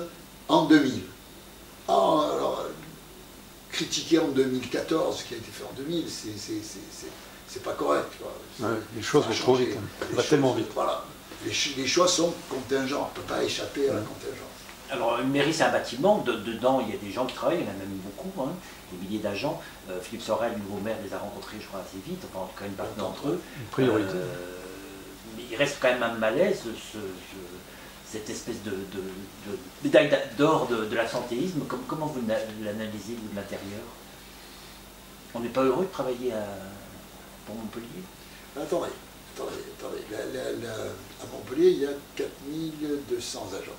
en 2000. Alors, critiquer en 2014 ce qui a été fait en 2000, c'est pas correct. Ouais, les choses vont trop vite, ça va tellement vite. Voilà. Les choix sont contingents, on ne peut pas échapper à la contingence. Alors, une mairie, c'est un bâtiment. Dedans, il y a des gens qui travaillent, il y en a même beaucoup, hein, des milliers d'agents. Philippe Sorel, le nouveau maire, les a rencontrés, je crois, assez vite, enfin, en tout cas, une partie d'entre eux. Une priorité. Mais il reste quand même un malaise, cette espèce de médaille d'or de l'absentéisme. Comment vous l'analysez, vous, de l'intérieur? On n'est pas heureux de travailler pour Montpellier? Attendez. À Montpellier, il y a 4200 agents.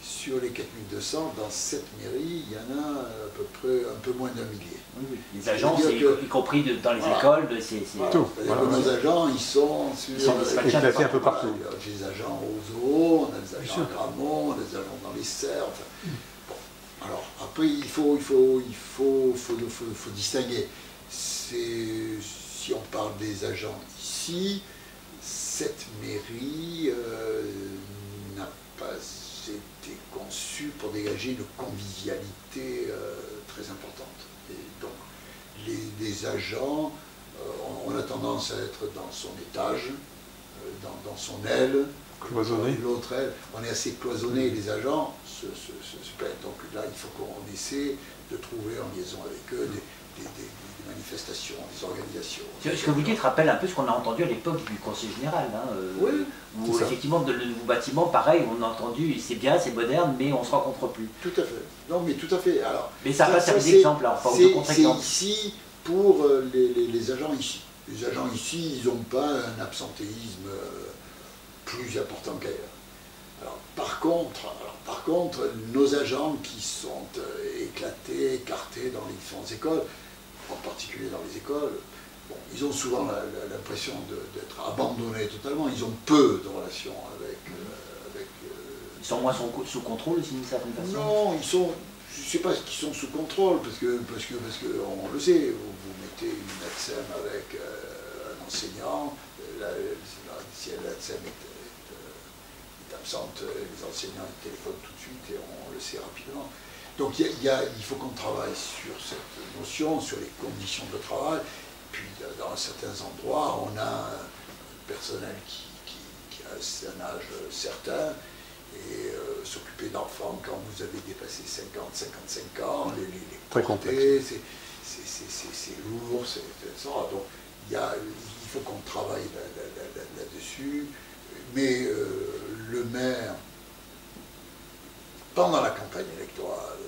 Sur les 4200, dans cette mairie, il y en a à peu près un peu moins d'1 millier. Oui. Les agents, y compris dans les écoles, c'est tout. Nos agents, ils sont éclatés un peu partout. On a des agents au zoo, on a des agents à Gramont, on a des agents dans les serres. Enfin, bon. Alors, après, il faut distinguer. Si on parle des agents ici, cette mairie n'a pas été conçue pour dégager une convivialité très importante. Et donc, les agents, on a tendance à être dans son étage, dans son aile, cloisonné. L'autre aile, on est assez cloisonné, les agents se plaignent. Donc là, il faut qu'on essaie de trouver en liaison avec eux des manifestations, des organisations. Ce que vous dites rappelle un peu ce qu'on a entendu à l'époque du Conseil général, hein, oui, où effectivement, le nouveau bâtiment, pareil, on a entendu, c'est bien, c'est moderne, mais on ne se rencontre plus. Tout à fait. Non, mais tout à fait. Alors, mais ça va servir d'exemple, enfin, de contre-exemple. C'est ici pour les agents ici. Les agents ici, ils n'ont pas un absentéisme plus important qu'ailleurs. Alors, par contre, nos agents qui sont éclatés, écartés dans les différentes écoles, en particulier dans les écoles, bon, ils ont souvent l'impression d'être abandonnés totalement. Ils ont peu de relations avec... Ils sont moins sous contrôle, d'une certaine façon? Non, ils sont... Je ne sais pas qu'ils sont sous contrôle, parce que on le sait, vous mettez une ATSEM avec un enseignant, si l'ATSEM est absente, les enseignants téléphonent tout de suite et on le sait rapidement. Donc il faut qu'on travaille sur cette notion, sur les conditions de travail. Puis dans certains endroits, on a un personnel qui a un âge certain et s'occuper d'enfants quand vous avez dépassé 50, 55 ans, les très complexe. C'est lourd, c'est ça. Donc il faut qu'on travaille là-dessus. Mais le maire, pendant la campagne électorale,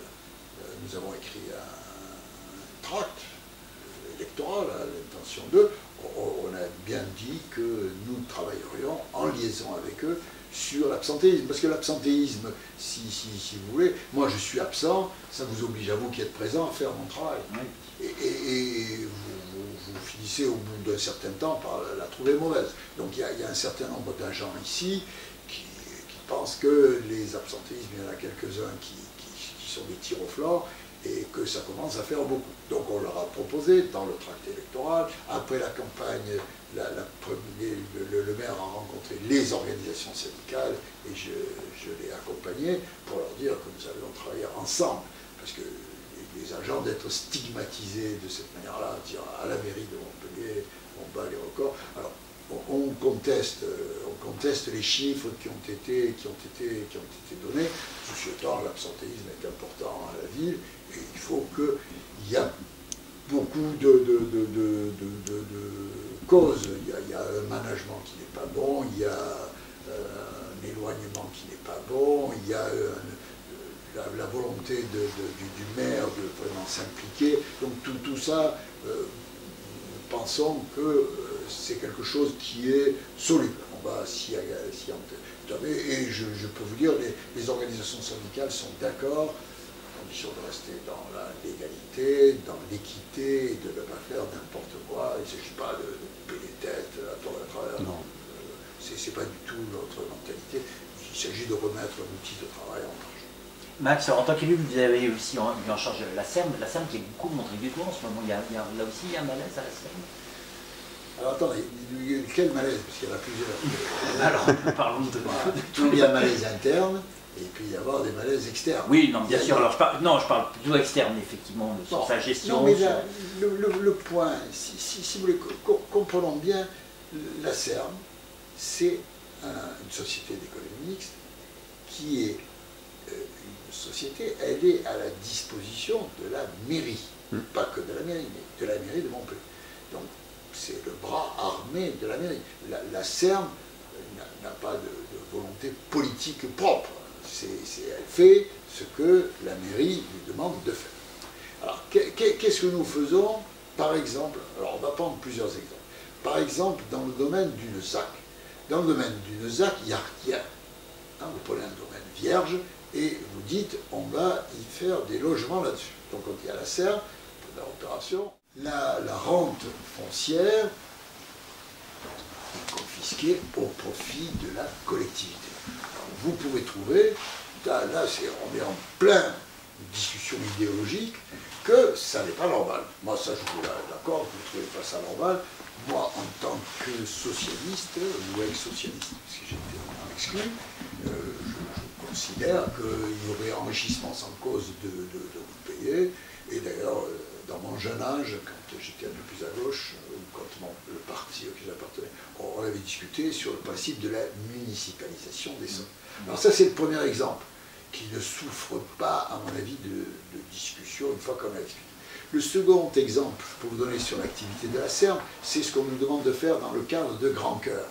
nous avons écrit un tract électoral à l'intention d'eux. On a bien dit que nous travaillerions en liaison avec eux sur l'absentéisme. Parce que l'absentéisme, si vous voulez, moi je suis absent, ça vous oblige à vous qui êtes présent à faire mon travail. Oui. Et vous finissez au bout d'un certain temps par la trouver mauvaise. Donc il y a un certain nombre d'agents ici qui pensent que les absentéismes, il y en a quelques-uns qui sont des tirs au flanc et que ça commence à faire beaucoup. Donc on leur a proposé dans le tract électoral, après la campagne, le maire a rencontré les organisations syndicales et je l'ai accompagné pour leur dire que nous allions travailler ensemble. Parce que les agents d'être stigmatisés de cette manière-là, dire à la mairie de Montpellier, on bat les records. Alors, on conteste les chiffres qui ont été donnés. Ceci étant, l'absentéisme est important à la ville et il faut qu'il y a beaucoup de causes. Il y a un management qui n'est pas bon, il y a un éloignement qui n'est pas bon, il y a la volonté du maire de vraiment s'impliquer. Donc tout ça, je pensons que c'est quelque chose qui est soluble. On va s'y entamer. Et je peux vous dire, les organisations syndicales sont d'accord, à condition de rester dans la légalité, dans l'équité, et de ne pas faire n'importe quoi. Il ne s'agit pas de couper les têtes à tort et à travers. Non. C'est pas du tout notre mentalité. Il s'agit de remettre l'outil de travail en marche. Max, en tant qu'élu, vous avez aussi eu en charge la SERM qui est beaucoup montrée du doigt en ce moment. Là aussi, il y a un malaise à la SERM. Alors attendez, quel malaise? Parce qu'il y en a plusieurs. Alors, parlons de tout. Il y a un malaise interne, et puis il y a avoir des malaises externes. Oui, non, bien sûr. Alors, je parle plutôt externe, effectivement, sur sa gestion. Non, mais là, le point, si vous voulez, comprenons bien, la SERM, c'est une société d'économie mixte qui est une société, elle est à la disposition de la mairie. Pas que de la mairie, mais de la mairie de Montpellier. Donc, c'est le bras armé de la mairie. La SERM n'a pas de volonté politique propre. Elle fait ce que la mairie lui demande de faire. Alors, qu'est-ce que nous faisons? Par exemple, alors on va prendre plusieurs exemples. Par exemple, dans le domaine d'une ZAC. Dans le domaine d'une ZAC, il y a rien. Vous prenez un domaine vierge et vous dites, on va y faire des logements là-dessus. Donc, on dit à la SERM, pour la opération, la rente foncière est confisquée au profit de la collectivité. Alors, vous pouvez trouver, là on est en plein discussion idéologique, que ça n'est pas normal. Moi, ça, je vous l'accorde, vous ne trouvez pas ça normal. Moi, en tant que socialiste, ou ex-socialiste, parce que j'étais exclu, je considère qu'il y aurait enrichissement sans cause de vous payer. Et d'ailleurs, dans mon jeune âge, quand j'étais un peu plus à gauche, ou quand le parti auquel j'appartenais, on avait discuté sur le principe de la municipalisation des sols. Alors ça, c'est le premier exemple, qui ne souffre pas, à mon avis, de discussion une fois qu'on a discuté. Le second exemple, pour vous donner sur l'activité de la SERM, c'est ce qu'on nous demande de faire dans le cadre de Grand Cœur.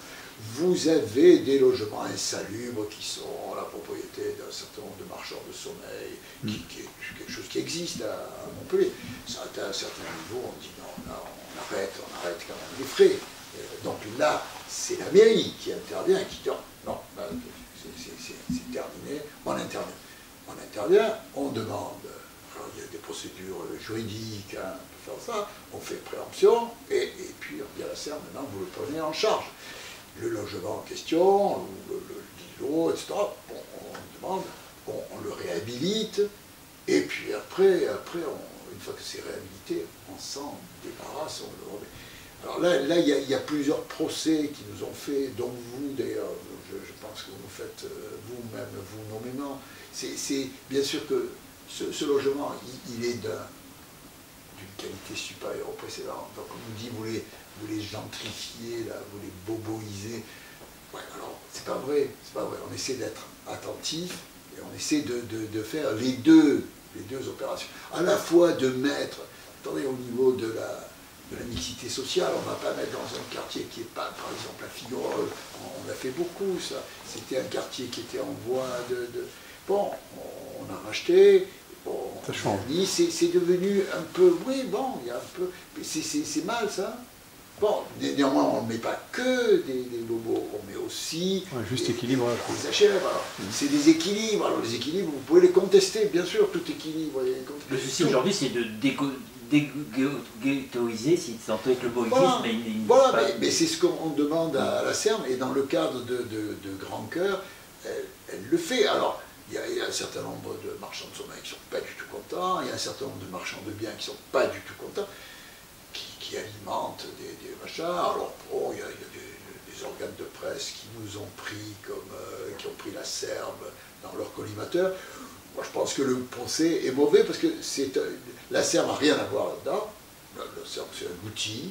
Vous avez des logements insalubres qui sont la propriété d'un certain nombre de marchands de sommeil, qui est quelque chose qui existe à Montpellier. Ça atteint un certain niveau, on dit non, là on arrête quand même les frais. Donc là, c'est la mairie qui intervient et qui dit non, c'est terminé, on intervient. On intervient, on demande, alors il y a des procédures juridiques, pour faire ça, on fait préemption, et puis on dit à la SERM, maintenant vous le prenez en charge. Le logement en question, l'îlot, etc., bon, on demande, on le réhabilite, et puis après une fois que c'est réhabilité, on s'en débarrasse, on le remet. Alors là il y a plusieurs procès qui nous ont fait, dont vous d'ailleurs, je pense que vous nous faites vous-même, vous nommément. C'est bien sûr que ce logement, il est d'une qualité supérieure au précédent. Donc on nous dit, vous les gentrifiez, là, vous les boboisez. Ouais, alors, c'est pas vrai. On essaie d'être attentif et on essaie de faire les deux opérations. À la fois de mettre, attendez, au niveau de la mixité sociale, on ne va pas mettre dans un quartier qui n'est pas, par exemple, à Figueroa, on a fait beaucoup, ça. C'était un quartier qui était en voie de... Bon, on a racheté. Bon, c'est devenu un peu, oui, bon, il y a un peu, c'est mal ça. Bon, néanmoins, on ne met pas que des bobos, on met aussi juste équilibre, des HLM. C'est des équilibres. Alors les équilibres, vous pouvez les contester, bien sûr, tout équilibre. Le souci aujourd'hui, c'est de déghettoiser, si c'est avec le boïsme. Voilà, mais c'est ce qu'on demande à la SERM, et dans le cadre de Grand Cœur, elle le fait. Alors, il y a un certain nombre de marchands de sommeil qui ne sont pas du tout contents, il y a un certain nombre de marchands de biens qui ne sont pas du tout contents, qui alimentent des machins. Alors, bon, il y a des organes de presse qui nous ont pris qui ont pris la SERM dans leur collimateur. Moi, je pense que le procès est mauvais parce que la SERM n'a rien à voir là-dedans. La SERM, c'est un outil.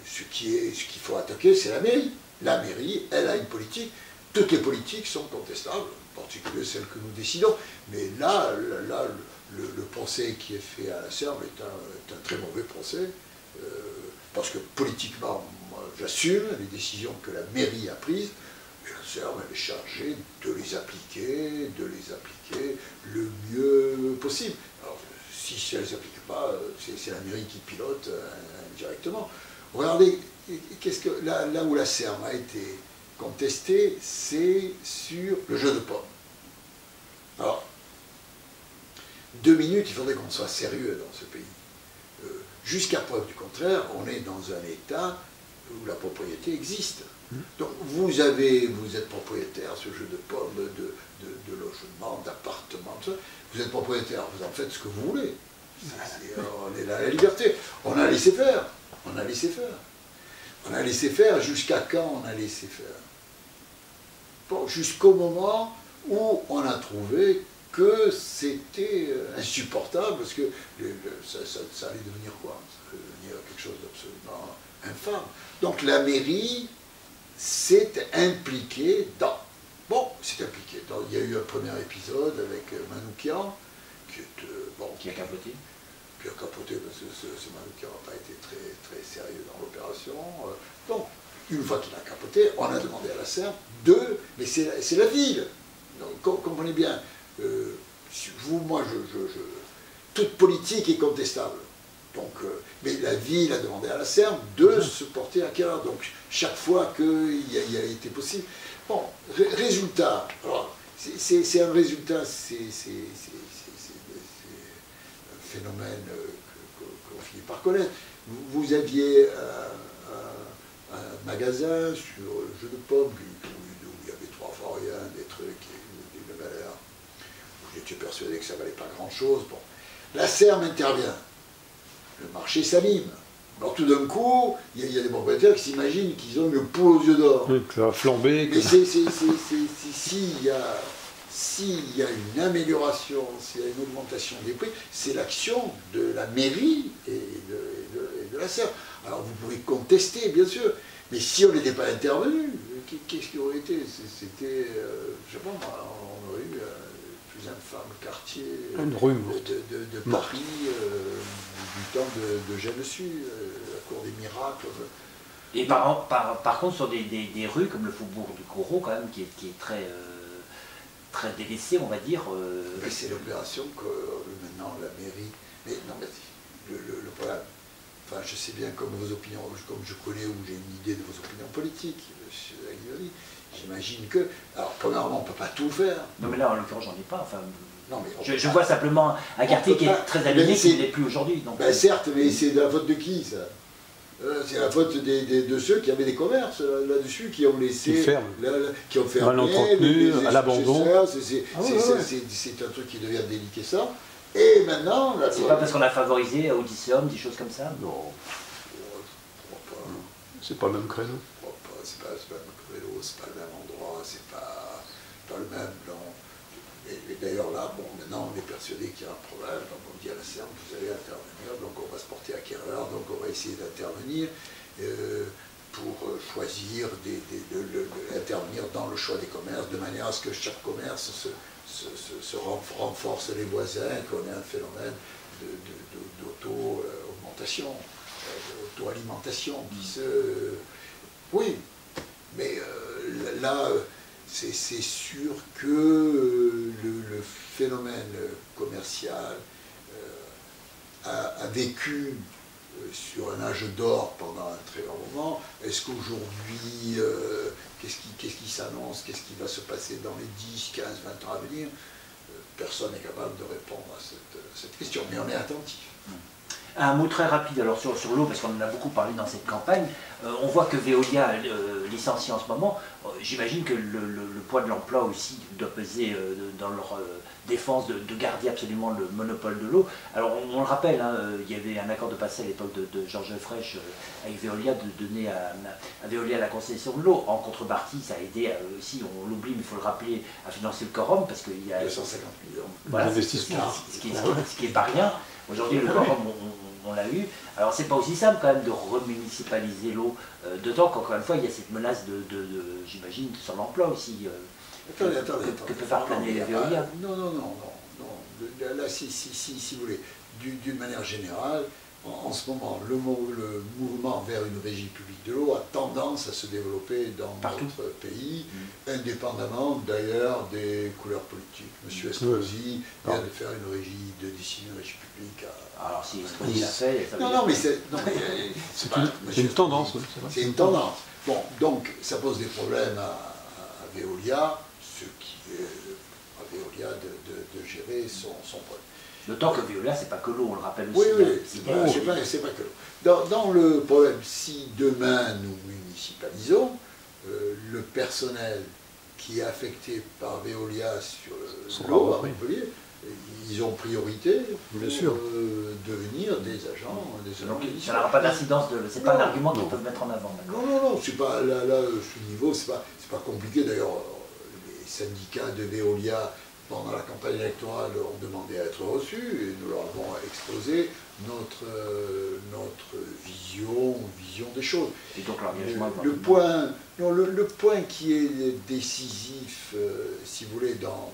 Ce qu'il faut attaquer, c'est la mairie. La mairie, elle a une politique. Toutes les politiques sont contestables, en particulier celles que nous décidons. Mais là, le procès qui est fait à la SERM est un très mauvais procès, parce que politiquement, moi, j'assume les décisions que la mairie a prises, et la SERM, elle est chargée de les appliquer le mieux possible. Alors, si elle ne s'applique pas, c'est la mairie qui pilote directement. Regardez, là où la SERM a été contestée, c'est sur le jeu de pommes. Alors, 2 minutes, il faudrait qu'on soit sérieux dans ce pays. Jusqu'à preuve du contraire, on est dans un état où la propriété existe. Donc vous êtes propriétaire, ce jeu de pommes, de logements, d'appartements, vous êtes propriétaire, vous en faites ce que vous voulez. On est là à la liberté. On a laissé faire. On a laissé faire. On a laissé faire. Jusqu'à quand on a laissé faire? Bon, jusqu'au moment où on a trouvé que c'était insupportable, parce que ça allait devenir quoi? Ça allait devenir quelque chose d'absolument infâme. Donc la mairie s'est impliquée dans... Bon, c'est impliqué. Il y a eu un premier épisode avec Manoukian, qui a capoté. Qui a capoté parce que ce Manoukian n'a pas été très sérieux dans l'opération. Donc, une fois qu'il a capoté, on a demandé à la SERM mais c'est la ville. Donc, comprenez bien, toute politique est contestable. Donc, mais la ville a demandé à la SERM de se porter acquéreur. Donc, chaque fois qu'il a été possible. Bon, résultat. C'est un résultat, c'est un phénomène qu'on finit par connaître. Vous aviez un magasin sur le jeu de pommes où il y avait 3 fois rien, des trucs, des valeurs. Vous étiez persuadé que ça ne valait pas grand-chose. Bon. La SERM intervient. Le marché s'anime. Alors tout d'un coup, il y a des propriétaires qui s'imaginent qu'ils ont une poule aux yeux d'or. Oui, que ça va flamber. Mais s'il y a une amélioration, s'il y a une augmentation des prix, c'est l'action de la mairie et de la SERM. Alors vous pouvez contester, bien sûr, mais si on n'était pas intervenu, qu'est-ce qui aurait été? C'était, je sais pas, on aurait eu le plus infâme quartier de Paris, du temps de Jannessu, la cour des miracles. Et par contre, sur des rues comme le faubourg du Corot, quand même, qui est très délaissé, on va dire. C'est l'opération que maintenant la mairie. Mais non, mais le problème. Enfin, je sais bien comme vos opinions, comme je connais ou j'ai une idée de vos opinions politiques, monsieur Aguirre, j'imagine que. Alors, premièrement, on ne peut pas tout faire. Non, mais là, en l'occurrence, j'en ai pas. Enfin, non, mais je vois simplement un quartier qui est très abîmé, qui ne l'est plus aujourd'hui. Certes, mais c'est de la faute de qui, ça? C'est la faute de ceux qui avaient des commerces là-dessus, qui ont laissé, qui ont fermé, mal entretenu, à l'abandon. C'est un truc qui devient délicat. Et maintenant... C'est pas parce qu'on a favorisé Odysseum, des choses comme ça? Non, c'est pas le même créneau. C'est pas le même créneau, c'est pas le même endroit, c'est pas le même, non. Et d'ailleurs là, bon, maintenant on est persuadé qu'il y a un problème, donc on dit à la SERM, vous allez intervenir, donc on va se porter acquéreur, donc on va essayer d'intervenir pour choisir, intervenir dans le choix des commerces, de manière à ce que chaque commerce se renforce les voisins, qu'on ait un phénomène d'auto-augmentation, d'auto-alimentation qui se... Oui, mais là... C'est sûr que le phénomène commercial a vécu sur un âge d'or pendant un très long moment. Est-ce qu'aujourd'hui, qu'est-ce qui s'annonce, qu'est-ce qui va se passer dans les 10, 15, 20 ans à venir? Personne n'est capable de répondre à cette question, mais on est attentif. Un mot très rapide alors sur l'eau, parce qu'on en a beaucoup parlé dans cette campagne. On voit que Veolia licencie en ce moment. J'imagine que le poids de l'emploi aussi doit peser dans leur défense de garder absolument le monopole de l'eau. Alors on le rappelle, hein, il y avait un accord de passé à l'époque de Georges Frêche avec Veolia de donner à Veolia la concession de l'eau. En contrepartie, ça a aidé aussi, on l'oublie, mais il faut le rappeler, à financer le quorum, parce qu'il y a 250 millions d'investissements. Ce qui est pas rien. Aujourd'hui, le quorum, on l'a eu. Alors, c'est pas aussi simple quand même de remunicipaliser l'eau, d'autant qu'encore une fois, il y a cette menace j'imagine, sur l'emploi aussi. Attendez. Que peut faire planer Veolia. Non. Là, si vous voulez, d'une manière générale, en ce moment, le mouvement vers une régie publique de l'eau a tendance à se développer dans notre pays. indépendamment d'ailleurs des couleurs politiques. M. Estrosi vient de faire une régie, de dessiner une régie publique à... Alors si Estrosi l'a fait, ça veut Non, dire... non, mais c'est une tendance, oui, c'est vrai. C'est une tendance. Bon, donc ça pose des problèmes à Veolia, ce qui est à Veolia de gérer son problème. D'autant que Veolia, c'est pas que l'eau, on le rappelle aussi. Oui, oui, hein, c'est pas que l'eau. Dans le problème, si demain nous municipalisons, le personnel qui est affecté par Veolia sur l'eau à Montpellier, ils ont priorité pour devenir des agents. Donc ça n'aura pas d'incidence, c'est pas un argument qu'ils peuvent mettre en avant. Non, c'est pas, là, ce niveau, c'est pas compliqué. D'ailleurs, les syndicats de Veolia, pendant la campagne électorale, ont demandé à être reçus et nous leur avons exposé notre vision des choses. Et donc l'engagement le point qui est décisif, si vous voulez, dans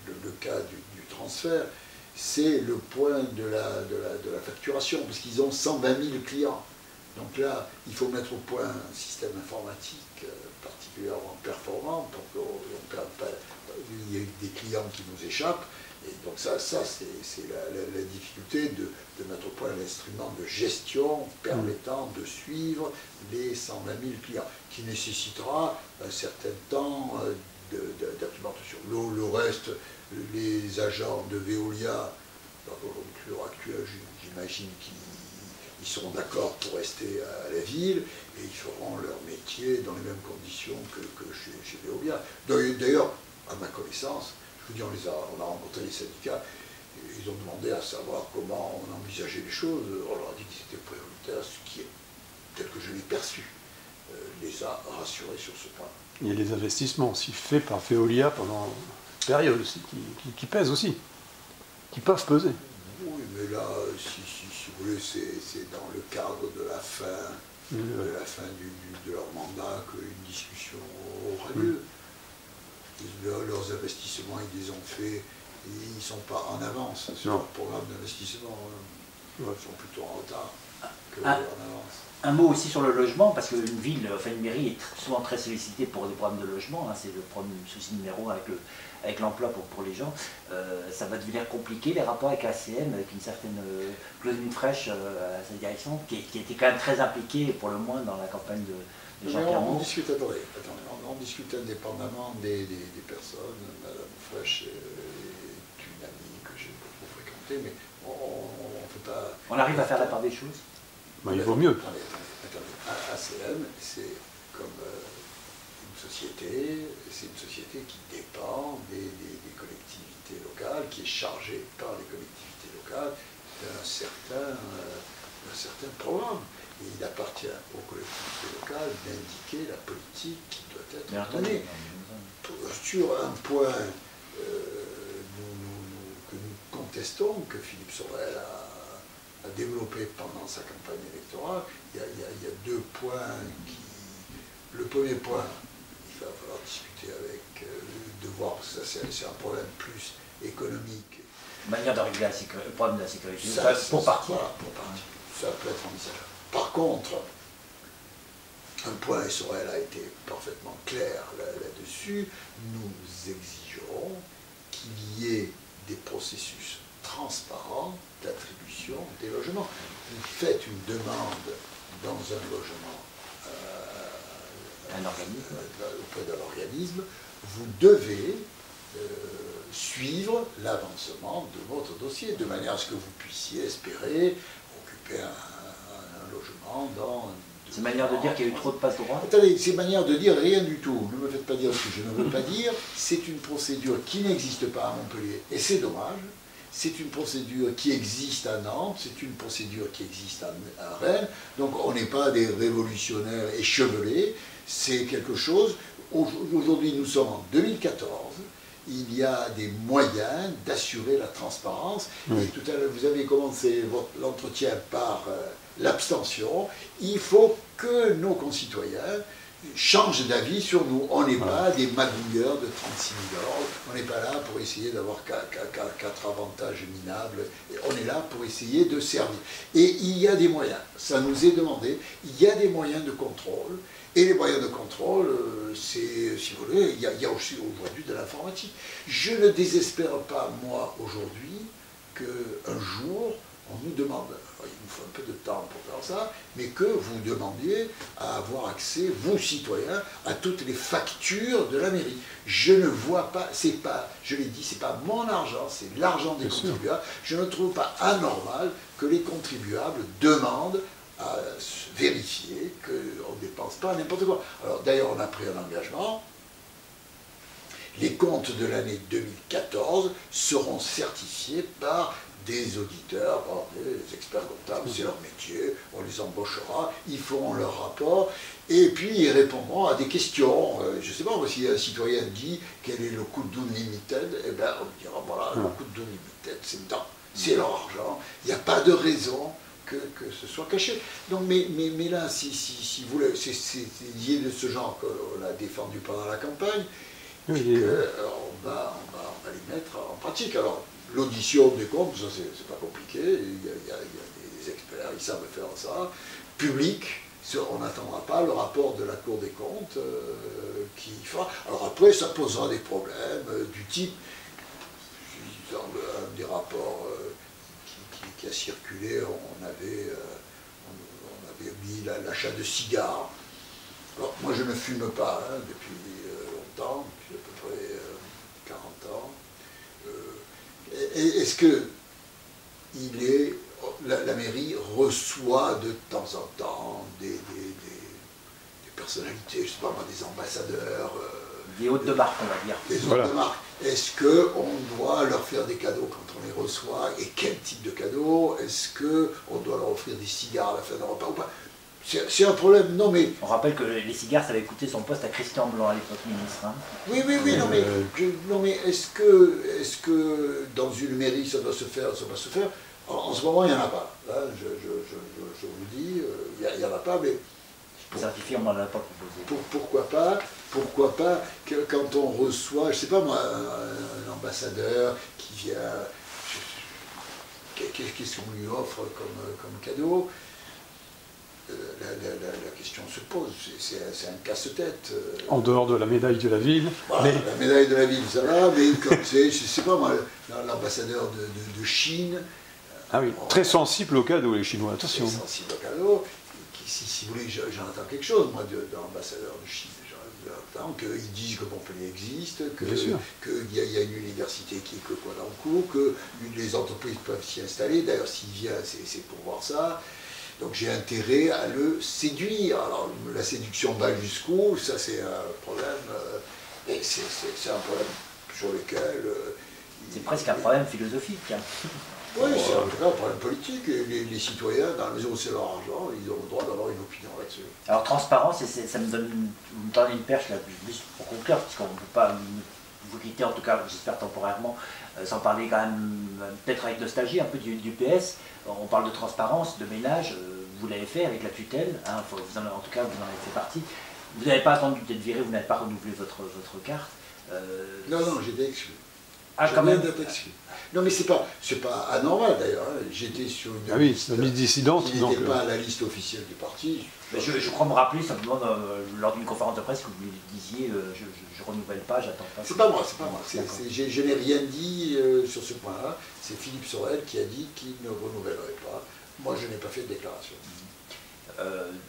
le cas du transfert, c'est le point de la facturation, parce qu'ils ont 120 000 clients. Donc là, il faut mettre au point un système informatique particulièrement performant pour qu'on perde pas, il y ait des clients qui nous échappent. Et donc ça c'est la difficulté de mettre au point l'instrument de gestion permettant de suivre les 120 000 clients, qui nécessitera un certain temps d'implémentation. Le reste, les agents de Veolia, dans le conjoncture actuelle, j'imagine qu'ils seront d'accord pour rester à la ville et ils feront leur métier dans les mêmes conditions que chez Veolia. D'ailleurs, à ma connaissance, je vous dis, on a rencontré les syndicats, et ils ont demandé à savoir comment on envisageait les choses. On leur a dit que c'était prioritaire, ce qui est, tel que je l'ai perçu, les a rassurés sur ce point. Il y a les investissements aussi faits par Veolia pendant une période aussi, qui pèsent aussi, qui peuvent peser. Oui, mais là, si vous voulez, c'est dans le cadre de la fin, de leur mandat qu'une discussion aura lieu. Leurs investissements, ils les ont faits, ils ne sont pas en avance sur leur programme d'investissement. Ils sont plutôt en retard qu'en avance. Un mot aussi sur le logement, parce qu'une ville, enfin une mairie est souvent très sollicitée pour des problèmes de logement, hein, c'est le souci numéro 1 avec l'emploi pour les gens. Ça va devenir compliqué, les rapports avec l'ACM, avec une certaine Claudine Fraîche à sa direction, qui était quand même très impliquée, pour le moins, dans la campagne de Jean-Pierre Mont. On discute indépendamment des personnes. Madame Fraîche est une amie que j'ai beaucoup fréquentée, mais on ne fait pas... On arrive à faire la part des choses. Il vaut mieux. Attendez. ACM, c'est comme une société, c'est une société qui dépend des collectivités locales, qui est chargée par les collectivités locales d'un certain programme. Et il appartient aux collectivités locales d'indiquer la politique qui doit être menée. Sur un point que nous contestons, que Philippe Sorel a développé pendant sa campagne électorale, il y a deux points qui... Le premier point, il va falloir discuter avec, de voir, ça c'est un problème plus économique. Manière de régler le problème de la sécurité, pour partir. Ça peut être envisageable. Par contre, un point, et Sorel a été parfaitement clair là-dessus, nous exigerons qu'il y ait des processus transparents d'attribution des logements. Vous faites une demande dans un logement auprès d'un organisme, vous devez suivre l'avancement de votre dossier, de manière à ce que vous puissiez espérer occuper un logement dans... C'est une manière de dire qu'il y a eu trop de passe-droit. Attendez, c'est une manière de dire rien du tout. Ne me faites pas dire ce que je ne veux pas dire. C'est une procédure qui n'existe pas à Montpellier, et c'est dommage. C'est une procédure qui existe à Nantes, c'est une procédure qui existe à Rennes. Donc on n'est pas des révolutionnaires échevelés, c'est quelque chose... Aujourd'hui, nous sommes en 2014. Il y a des moyens d'assurer la transparence. Oui. Et tout à l'heure, vous avez commencé l'entretien par l'abstention. Il faut que nos concitoyens changent d'avis sur nous. On n'est pas des magouilleurs de 36 000 €. On n'est pas là pour essayer d'avoir 4 avantages minables. On est là pour essayer de servir. Et il y a des moyens. Ça nous est demandé. Il y a des moyens de contrôle. Et les moyens de contrôle, c'est, si vous voulez, il y a aussi aujourd'hui de l'informatique. Je ne désespère pas, moi, aujourd'hui, qu'un jour, on nous demande, il nous faut un peu de temps pour faire ça, mais que vous demandiez à avoir accès, vous citoyens, à toutes les factures de la mairie. Je ne vois pas, c'est pas, je l'ai dit, c'est pas mon argent, c'est l'argent des contribuables. Je ne trouve pas anormal que les contribuables demandent à vérifier qu'on ne dépense pas n'importe quoi. Alors d'ailleurs, on a pris un engagement. Les comptes de l'année 2014 seront certifiés par des auditeurs, par des experts comptables, c'est leur métier, on les embauchera, ils feront leur rapport, et puis ils répondront à des questions. Je ne sais pas, si un citoyen dit quel est le coût d'Unlimited, eh bien on dira voilà, le coût d'Unlimited, c'est dedans, c'est leur argent, il n'y a pas de raison que ce soit caché. Donc, mais là, si vous voulez, c'est lié de ce genre qu'on a défendu pendant la campagne, oui, on va les mettre en pratique. Alors, l'audition des comptes, ça c'est pas compliqué, il y a des experts, ils savent faire ça. Public, on n'attendra pas le rapport de la Cour des comptes qui fera. Alors après, ça posera des problèmes du type, un des rapports qui a circulé, on avait mis l'achat de cigares. Alors, moi je ne fume pas depuis longtemps, depuis à peu près 40 ans. Est-ce que la mairie reçoit de temps en temps des personnalités, je ne sais pas moi, des ambassadeurs, des hôtes de marque, on va dire. Des hôtes de marque. Est-ce qu'on doit leur faire des cadeaux quand on les reçoit? Et quel type de cadeaux? Est-ce qu'on doit leur offrir des cigares à la fin d'un repas ou pas? C'est un problème, non mais... On rappelle que les cigares, ça avait coûté son poste à Christian Blanc à l'époque ministre. Hein. Oui, non mais est-ce que dans une mairie ça doit se faire, ça va se faire? En ce moment, il n'y en a pas. Là, je vous le dis, il n'y en a pas, mais... Certifié, on n'en a pas proposé. Pourquoi pas que quand on reçoit, je ne sais pas moi, un ambassadeur qui vient, qu'est-ce qu'on lui offre comme cadeau? La question se pose, c'est un casse-tête. En dehors de la médaille de la ville. Voilà, mais... La médaille de la ville, ça va, mais comme c'est, je ne sais pas moi, l'ambassadeur de Chine. Ah oui, très sensible au cadeau, les Chinois, attention. Très sensible au cadeau. Si vous voulez, j'entends quelque chose, moi, de l'ambassadeur de Chine. J'entends qu'ils disent que Montpellier existe, qu'il y a une université qui est Coquolancourt, que les entreprises peuvent s'y installer. D'ailleurs, s'il vient, c'est pour voir ça. Donc j'ai intérêt à le séduire. Alors la séduction va jusqu'où? Ça c'est un problème, et c'est un problème sur lequel... c'est presque un problème philosophique. Hein. Oui, c'est en tout cas un problème politique. Les citoyens, dans la mesure où c'est leur argent, ils ont le droit d'avoir une opinion là-dessus. Alors transparence, ça me donne une perche là, juste pour conclure, parce qu'on ne peut pas vous quitter, en tout cas j'espère temporairement, sans parler quand même, peut-être avec nostalgie, un peu du PS. On parle de transparence, de ménage, vous l'avez fait avec la tutelle, hein, en tout cas vous en avez fait partie. Vous n'avez pas attendu d'être viré, vous n'avez pas renouvelé votre carte. Non, j'étais exclu. Ah, quand même. Non, mais c'est pas anormal d'ailleurs. Hein. J'étais sur une liste dissidente qui n'était pas à la liste officielle du parti. Je crois me rappeler simplement lors d'une conférence de presse que vous disiez je renouvelle pas, j'attends pas. C'est pas moi. Je n'ai rien dit sur ce point-là. C'est Philippe Sorel qui a dit qu'il ne renouvellerait pas. Moi, je n'ai pas fait de déclaration.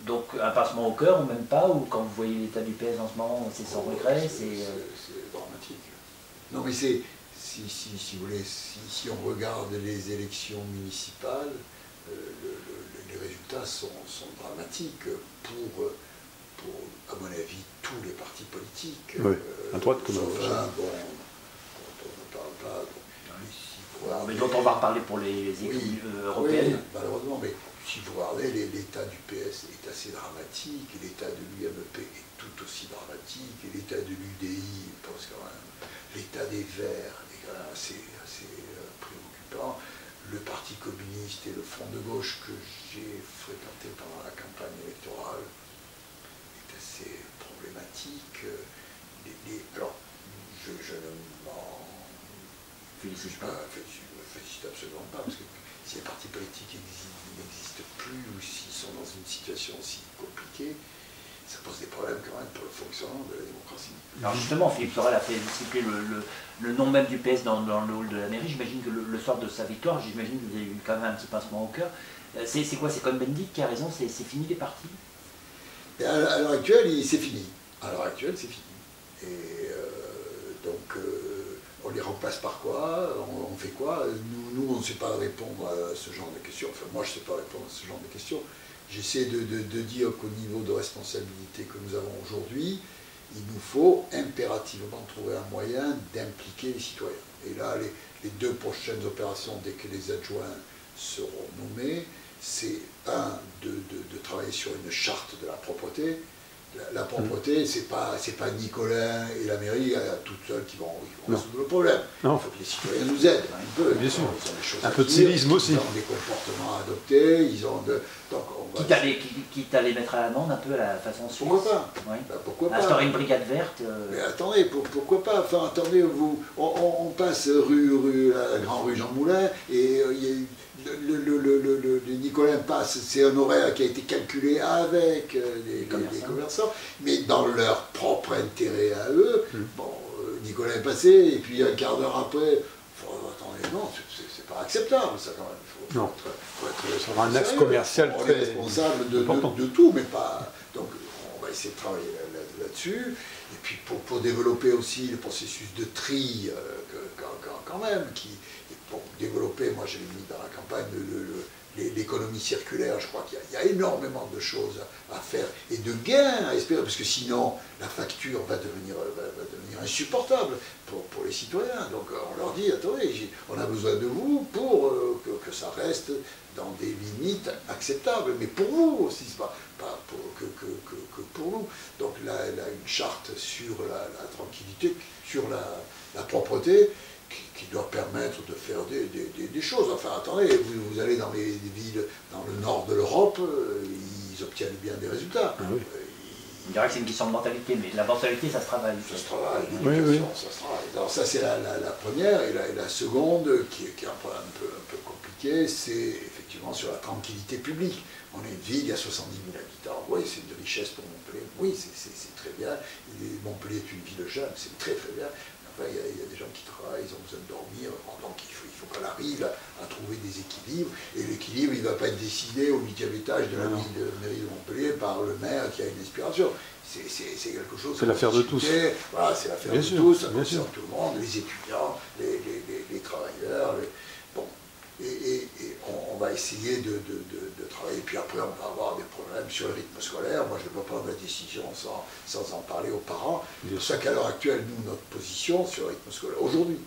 Donc un pincement au cœur ou même pas, ou quand vous voyez l'état du PS en ce moment, c'est sans regret, c'est dramatique. Non, mais c'est... Si vous voulez, si on regarde les élections municipales, les résultats sont dramatiques pour, à mon avis, tous les partis politiques. Oui, à droite comme à gauche. Bon, on ne parle pas. Mais dont on va reparler pour les élections européennes. Oui, malheureusement, mais si vous regardez, l'état du PS est assez dramatique, l'état de l'UMP est tout aussi dramatique, et l'état de l'UDI, je pense quand même, l'état des Verts est assez préoccupant. Le Parti communiste et le Front de gauche que j'ai fréquenté pendant la campagne électorale est assez problématique. Alors, je ne m'en félicite absolument pas, parce que si les partis politiques n'existent plus ou s'ils sont dans une situation aussi compliquée, ça pose des problèmes quand même pour le fonctionnement de la démocratie. Alors justement, Philippe Sorel a fait citer le nom même du PS dans le hall de la mairie. J'imagine que le soir de sa victoire, j'imagine que vous avez eu quand même un petit pincement au cœur. C'est quoi? C'est Cohn-Bendit qui a raison? C'est fini les partis? Et à l'heure actuelle, c'est fini. À l'heure actuelle, c'est fini. Et donc, on les remplace par quoi? On fait quoi? Nous, on ne sait pas répondre à ce genre de questions. Enfin, moi, je ne sais pas répondre à ce genre de questions. J'essaie de dire qu'au niveau de responsabilité que nous avons aujourd'hui, il nous faut impérativement trouver un moyen d'impliquer les citoyens. Et là, les 2 prochaines opérations, dès que les adjoints seront nommés, c'est de travailler sur une charte de la propreté. La propreté, c'est pas Nicolas et la mairie toutes seules qui vont résoudre le problème. Il faut que les citoyens nous aident un peu. Bien sûr. Ils ont des choses un à peu de dire, civisme aussi. Ils ont des comportements à adopter, ils ont donc Quitte à les mettre à l'amende un peu à la façon suisse. Pourquoi pas? Oui. Ben, pourquoi pas? Instaurer une brigade verte. Mais attendez, pourquoi pas? Enfin, attendez, on passe la grande rue Jean Moulin, et il y a le Nicolin passe, c'est un horaire qui a été calculé avec les commerçants, mais dans leur propre intérêt à eux. Bon, Nicolin est passé, et puis un quart d'heure après, attendez, non, c'est pas acceptable ça quand même. Faut être un axe commercial on très est responsable de tout, mais pas. Donc on va essayer de travailler là-dessus. Et puis pour développer aussi le processus de tri, quand même, pour développer, moi j'ai mis dans la campagne l'économie circulaire. Je crois qu'il y a énormément de choses à faire et de gains à espérer, parce que sinon la facture va devenir insupportable pour les citoyens. Donc on leur dit, attendez, on a besoin de vous pour que ça reste dans des limites acceptables, mais pour vous aussi, c'est pas que pour nous. Donc là, une charte sur la tranquillité, sur la propreté, qui doit permettre de faire des choses. Enfin, attendez, vous allez dans les villes dans le nord de l'Europe, ils obtiennent bien des résultats. Ah oui. On dirait que c'est une question de mentalité, mais la mentalité, ça se travaille. Ça se travaille, l'éducation, ça se travaille. Alors ça, c'est la première, et la seconde, qui est un peu compliquée, c'est effectivement sur la tranquillité publique. On est une ville, il y a 70 000 habitants, oui, c'est une richesse pour Montpellier, oui, c'est très bien. Montpellier est une ville jeune, c'est très bien. Il y a des gens qui travaillent, ils ont besoin de dormir, donc il faut qu'on arrive à trouver des équilibres. Et l'équilibre, il ne va pas être décidé au 8e étage de la mairie de Montpellier par le maire qui a une inspiration. C'est quelque chose... C'est l'affaire de tous. Voilà, c'est l'affaire de tous, ça concerne tout le monde, les étudiants, les travailleurs. Bon. Et on va essayer de travailler, puis après on va avoir des problèmes sur le rythme scolaire. Moi je ne peux pas prendre la décision sans en parler aux parents. C'est pour ça qu'à l'heure actuelle, nous, notre position sur le rythme scolaire, aujourd'hui,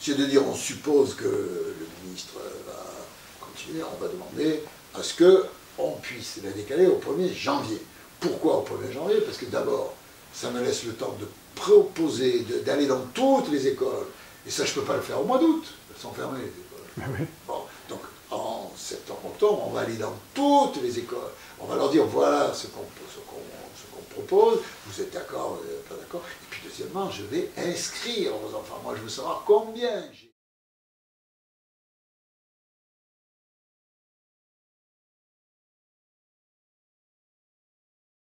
c'est de dire, on suppose que le ministre va continuer, on va demander à ce qu'on puisse la décaler au 1er janvier. Pourquoi au 1er janvier? Parce que d'abord, ça me laisse le temps de proposer, d'aller dans toutes les écoles, et ça je ne peux pas le faire au mois d'août. Elles sont fermées, les écoles. Oui. Bon, donc en septembre-octobre, on va aller dans toutes les écoles. On va leur dire, voilà ce qu'on propose, vous êtes d'accord, vous n'êtes pas d'accord. Et puis deuxièmement, je vais inscrire vos enfants. Moi, je veux savoir combien j'ai.